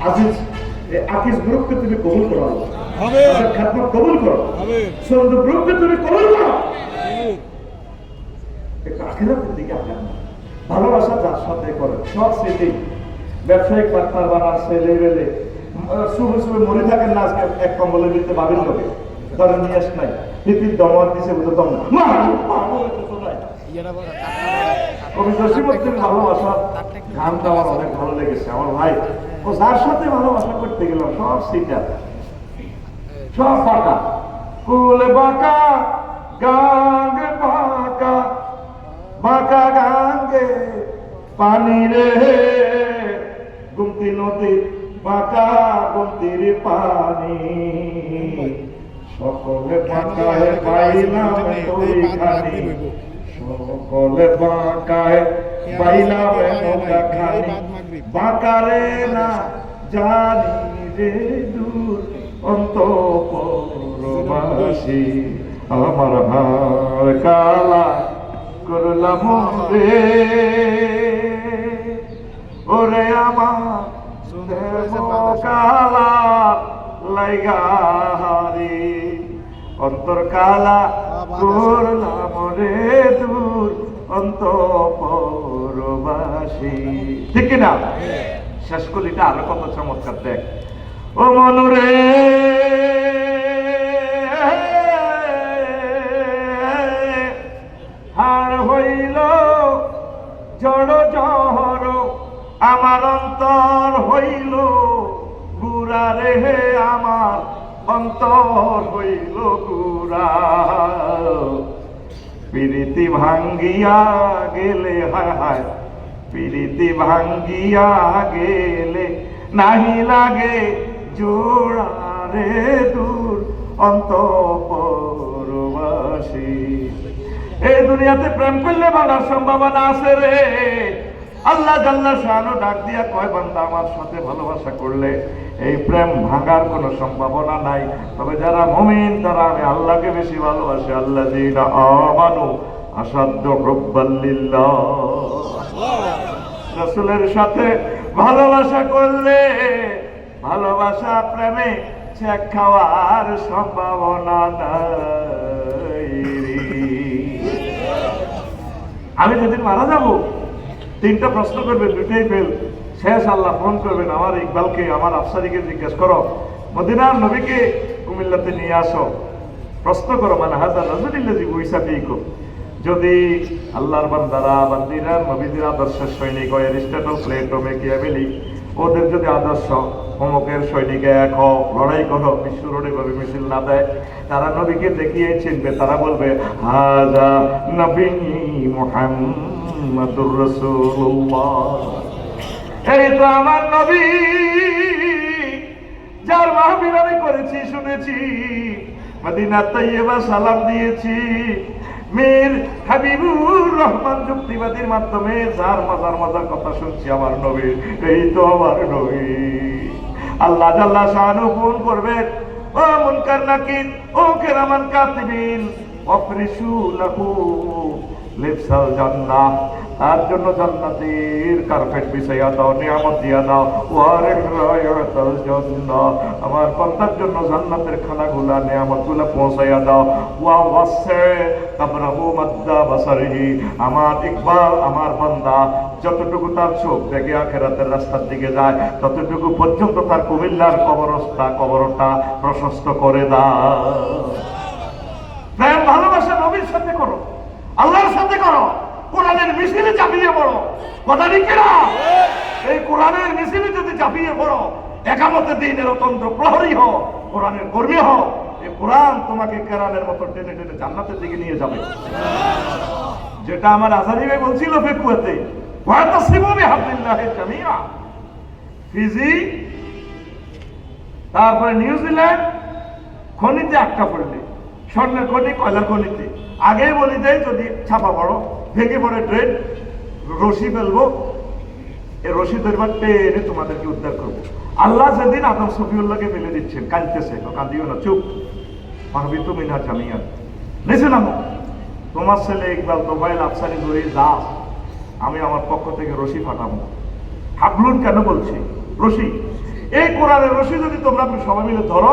S1: আজিজ আকিজ গ্রুপকে তুমি কবুল করো, আল্লাহ তাদের খাদমত কবুল করো, সন্ধ্যা গ্রুপকে তুমি কবুল করো। একটু আখিরাতের দিকে আগান না, ভালোবাসা যার সাথে করে সব সেটি ব্যবসায়িক পার্টনার বানার ছেলে বেলে শুভে শুভে মরে থাকেন না। আজকে এক কম্বলের ভিতরে বাবির লোকে ধরে নিয়ে আস নাই, পৃথিবীর দমর দিছে বুঝে দম ভালোবাসা গানটা আমার অনেক ভালো লেগেছে। আমার ভাই ও যার সাথে ভালোবাসা করতে গেলাম সব সিটার, সব বাঁকা, কুল বাঁকা গাঙ্গে বাঁকা, বাঁকা গাঙ্গে পানি রে, গুমতি নদী বাঁকা গুমতির পানি, সকলে বাঁকায় পাইলাম তোরি খানি, সকলে বাঁকায় পাইলাম তোরা খানি, বাঁকারে না জানি রে দূর অন্তঃপুরবাসী, আমার হার কালা করলাম রে, ওরে আমার কালা লাইগা রে, অন্তর কালা করলাম রে দূর অন্তঃপুরবাসী। ঠিক না? শেষ কলিটা আরো কত চমৎকার দেখ। ও মনুরে জড় জড় আমার অন্তর হইল গুড়া রে, আমার অন্তর হইল গুড়া। প্রীতি ভাঙ্গিয়া গেলে, হায় হায়, প্রীতি ভাঙ্গিয়া গেলে নাহি লাগে জোড়া রে, দূর অন্তঃপুরবাসী। এই দুনিয়াতে প্রেম করলে বানার সম্ভাবনা আছে রে। আল্লাহ জাল্লা শানু ডাক দিয়া কয়, বান্দা আমার সাথে ভালোবাসা করলে এই প্রেম ভাঙার কোনো সম্ভাবনা নাই। তবে যারা মুমিন তারা আমি আল্লাহকে বেশি ভালোবাসে। আল্লাযীনা আমানু আসাদ্দু হুব্বাল লিল্লাহ। রাসূলের সাথে ভালোবাসা করলে ভালোবাসা প্রেমে চেক খাওয়ার সম্ভাবনা নাই। আমি যেদিন মারা যাব 3টা প্রশ্ন করবে, 2টাই ফেল। শেষ আল্লাহ ফোন করবেন আমার ইকবালকে, আমার আফসারিকে জিজ্ঞেস করো মদিনার নবীকে কুমিল্লাতে নিয়ে আসো, প্রশ্ন করো মানে হাজার রাজুলিল্লাজি বইসা ফিকুম। যদি আল্লাহর বান্দারা বান্দিরা নবীদের আদর্শের সৈনিক হয়, এরিস্টটল, প্লেটো, মেকিয়াভেলি, ওদের যদি আদর্শ অমুকের সৈনিকে এক হও, লড়াই করো, বিশ্ব রোডে ভাবে মিছিল না দেয়, তারা নবীকে দেখিয়ে চিনবে। তারা বলবে হাজা নবী মুহাম্মাদুর রাসূলুল্লাহ, এই তো আমার নবী, যার মাহফিল আমি করেছি, শুনেছি, মদিনা তাইয়্যিবা সালাম দিয়েছি, মীর হাবিবুর রহমান যুক্তিবাদীর মাধ্যমে যার মজার মজার কথা শুনছি, আমার নবী, এই তো আমার নবী। আল্লাহ জাল্লা শানু ফোন করবে, ও মুনকার নাকির, ও কিরামান কাতিবিন, আফরিশু লাহু লিবসাল জান্নাহ, তার জন্য জান্নাতের কার্পেট বিছাইয়া দাও, নিয়ামত দিয়া দাও। ওয়ারিক রায়াতাল জান্নাহ, আমার বান্দার জন্য জান্নাতের খানাগুলা নিয়ামতগুলা পৌঁছাইয়া দাও। ওয়া ওয়াসি কবরহু মাদ্দা বাসারিহি, আমার ইকবাল, আমার বান্দা যতটুকু তার চোখ দেখে আখিরাতের রাস্তার দিকে যায়, ততটুকু পর্যন্ত তার কুমিল্লার কবরটা প্রশস্ত করে দাও। প্রেম ভালোবাসা নবীর সাথে করো, আল্লাহর সাথে করো, কোরআনের মিছিলে চাপিয়ে পড়ো। কথা ঠিক কিনা? এই কোরআনের মিছিলে যদি চাপিয়ে পড়ো, একামতে দিনের অতন্ত্র প্রহরী হও, কোরআনের কর্মী হও, এই কোরআন তোমাকে কেরানের মতো টেনে টেনে জান্নাতের দিকে নিয়ে যাবে। যেটা আমার আজারি ভাই বলছিল ফিকুয়াতে, ওয়াতাসিমু বিহাবলিল্লাহি জামিআ। ফিজি, তারপরে নিউজিল্যান্ড, খনিতে একটা পড়লে, স্বর্ণের খনি, কয়লার খনিতে আগেই বলি দেয়, যদি ছাপা পড়ো, ভেঙে পড়ে ট্রেন, রশি ফেলবো, এই রশি ধরবার টেনে তোমাদেরকে উদ্ধার করবো। আল্লাহ যেদিন আদম সফিউল্লাহকে ফেলে দিচ্ছেন, কাঁদতেছে, কাঁদিও না, চুপ, পারবি তুমি না জামিয়া নিচে নামো, তোমার ছেলে ইকবাল, তোফাইল, আফসারি ধরে যা, আমি আমার পক্ষ থেকে রশি ফাটাবো। হাবলুন কেন বলছি? রশি, এই কোরআনের রশি যদি তোমরা সবাই মিলে ধরো,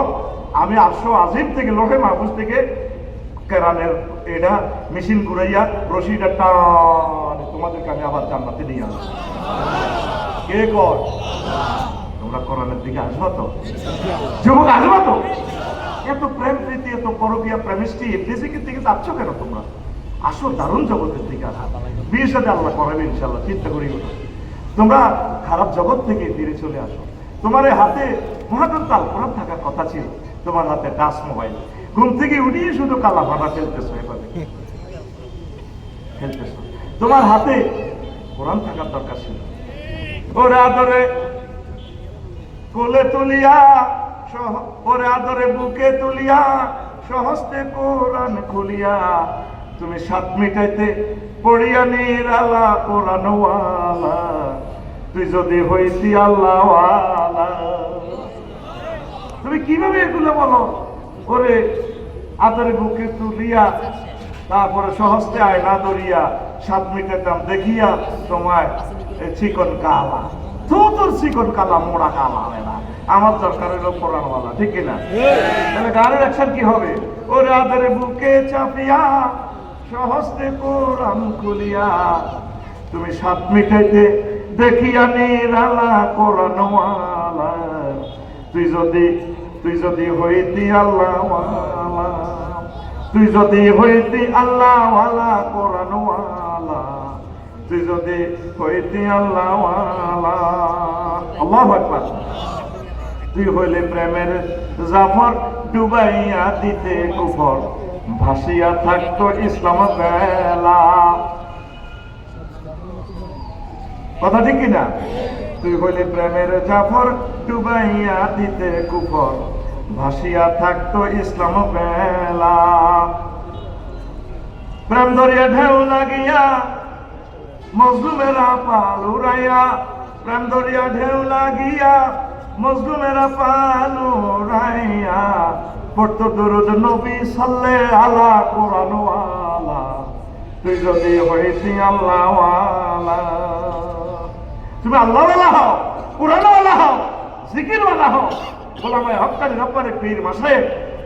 S1: আমি আরশো আজিম থেকে, লোহে মাহফুজ থেকে কেরানের এটা মেশিন ঘুরাইয়া রশিটা টানে তোমাদেরকে আমি আবার জান্নাতে নিয়ে আসবো। কে কর? তোমরা কোরআনের দিকে আসবা তো? যুবক আসবা তো? এত প্রেম প্রীতি, এত পরকীয়া প্রেমিষ্টি ইবলিসের দিকে যাচ্ছ কেন তোমরা? আসো, দারুণ জগতের দিকে আসো, বিয়ের সাথে আল্লাহ করাবে ইনশাল্লাহ, চিন্তা করিও না। তোমরা খারাপ জগৎ থেকে ফিরে চলে আসো। তোমার হাতে মহাগ্রন্থ আল কোরআন থাকার কথা ছিল, তোমার হাতে টাচ মোবাইল, ঘুম থেকে উঠিয়ে শুধু কালা ভাড়া খেলতেছো, এভাবে খেলতেছো। তোমার হাতে কোরআন থাকার দরকার ছিল। ওরে আদরে কোলে তুলিয়া, ওরে আদরে বুকে তুলিয়া, সহস্তে কোরআন খুলিয়া, তুমি 7 মিটাইতে পড়িয়া নিরালা কোরআনওয়ালা, তুই যদি হইতি আল্লাহওয়ালা। তুমি কিভাবে এগুলো বলো? ওরে আদরে বুকে তুলিয়া, তারপরে সহস্তে আয়না ধরিয়া, 7 মিটাইতাম দেখিয়া তোমায় চিকন কালা, তোর চিকন কালা, মোড়া কালা, আমার দরকার হলো কোরআনওয়ালা, ঠিক কিনা? তাহলে গানের অ্যাকশন কি হবে? ওরে আদরে বুকে চাপিয়া, সহস্তে কোরআন খুলিয়া, তুমি 7 মিটাইতে দেখিয়া নিরালা কোরআনওয়ালা, তুই যদি হইতি আল্লাহওয়ালা, তুই যদি হইতি আল্লাহওয়ালা কোরআনওয়ালা, তুই যদি হইতি আল্লাহওয়ালা, আল্লাহু আকবার। তুই হইলে প্রেমের জাফর, ডুবাইয়া দিতে কুফর, ভাসিয়া থাকতো ইসলাম বেলা। কথা ঠিক কিনা? তুই হইলে প্রেমের জাফর, ডুবাইয়া দিতে কুফর, ভাসিয়া থাকতো ইসলাম বেলা। প্রেম দরিয়া ঢেউ লাগিয়া মজলুমেরা পাল উড়াইয়া, প্রেম দরিয়া ঢেউ লাগিয়া মজলুমেরা পাল উড়াইয়া, পড়তো দরুদ নবী সাল্লে আলা কোরআনওয়ালা। তুই যদি হইতি আল্লাহওয়ালা, তুমি আল্লাহওয়ালা হও, কোরআনওয়ালা হও, জিকিরওয়ালা হও, গোলামায়ে হক্কানি রব্বানি পীর মাশায়েখ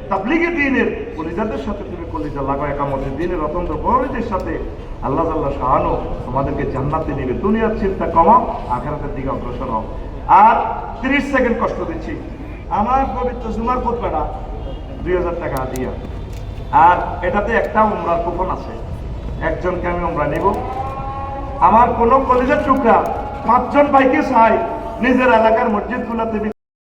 S1: তাবলীগি দ্বীনের কলিজাদের সাথে তুমি কলিজা লাগাও, একামতে দ্বীনের অতন্ত্র বড়দের সাথে আল্লাহ জাল্লাহ শাহানু তোমাদেরকে জান্নাতে নেবে। দুনিয়ার চিন্তা কমাও, আখিরাতের দিকে অগ্রসর হও। আর 30 সেকেন্ড কষ্ট দিচ্ছি। আমার পবিত্র জুমার খুতবাটা 2000 টাকা দিয়া, আর এটাতে একটা উমরার কুপন আছে, একজনকে আমি উমরা নিব। আমার কোন কলিজার টুকরা 5 জন ভাইকে চাই নিজের এলাকার মসজিদগুলোতে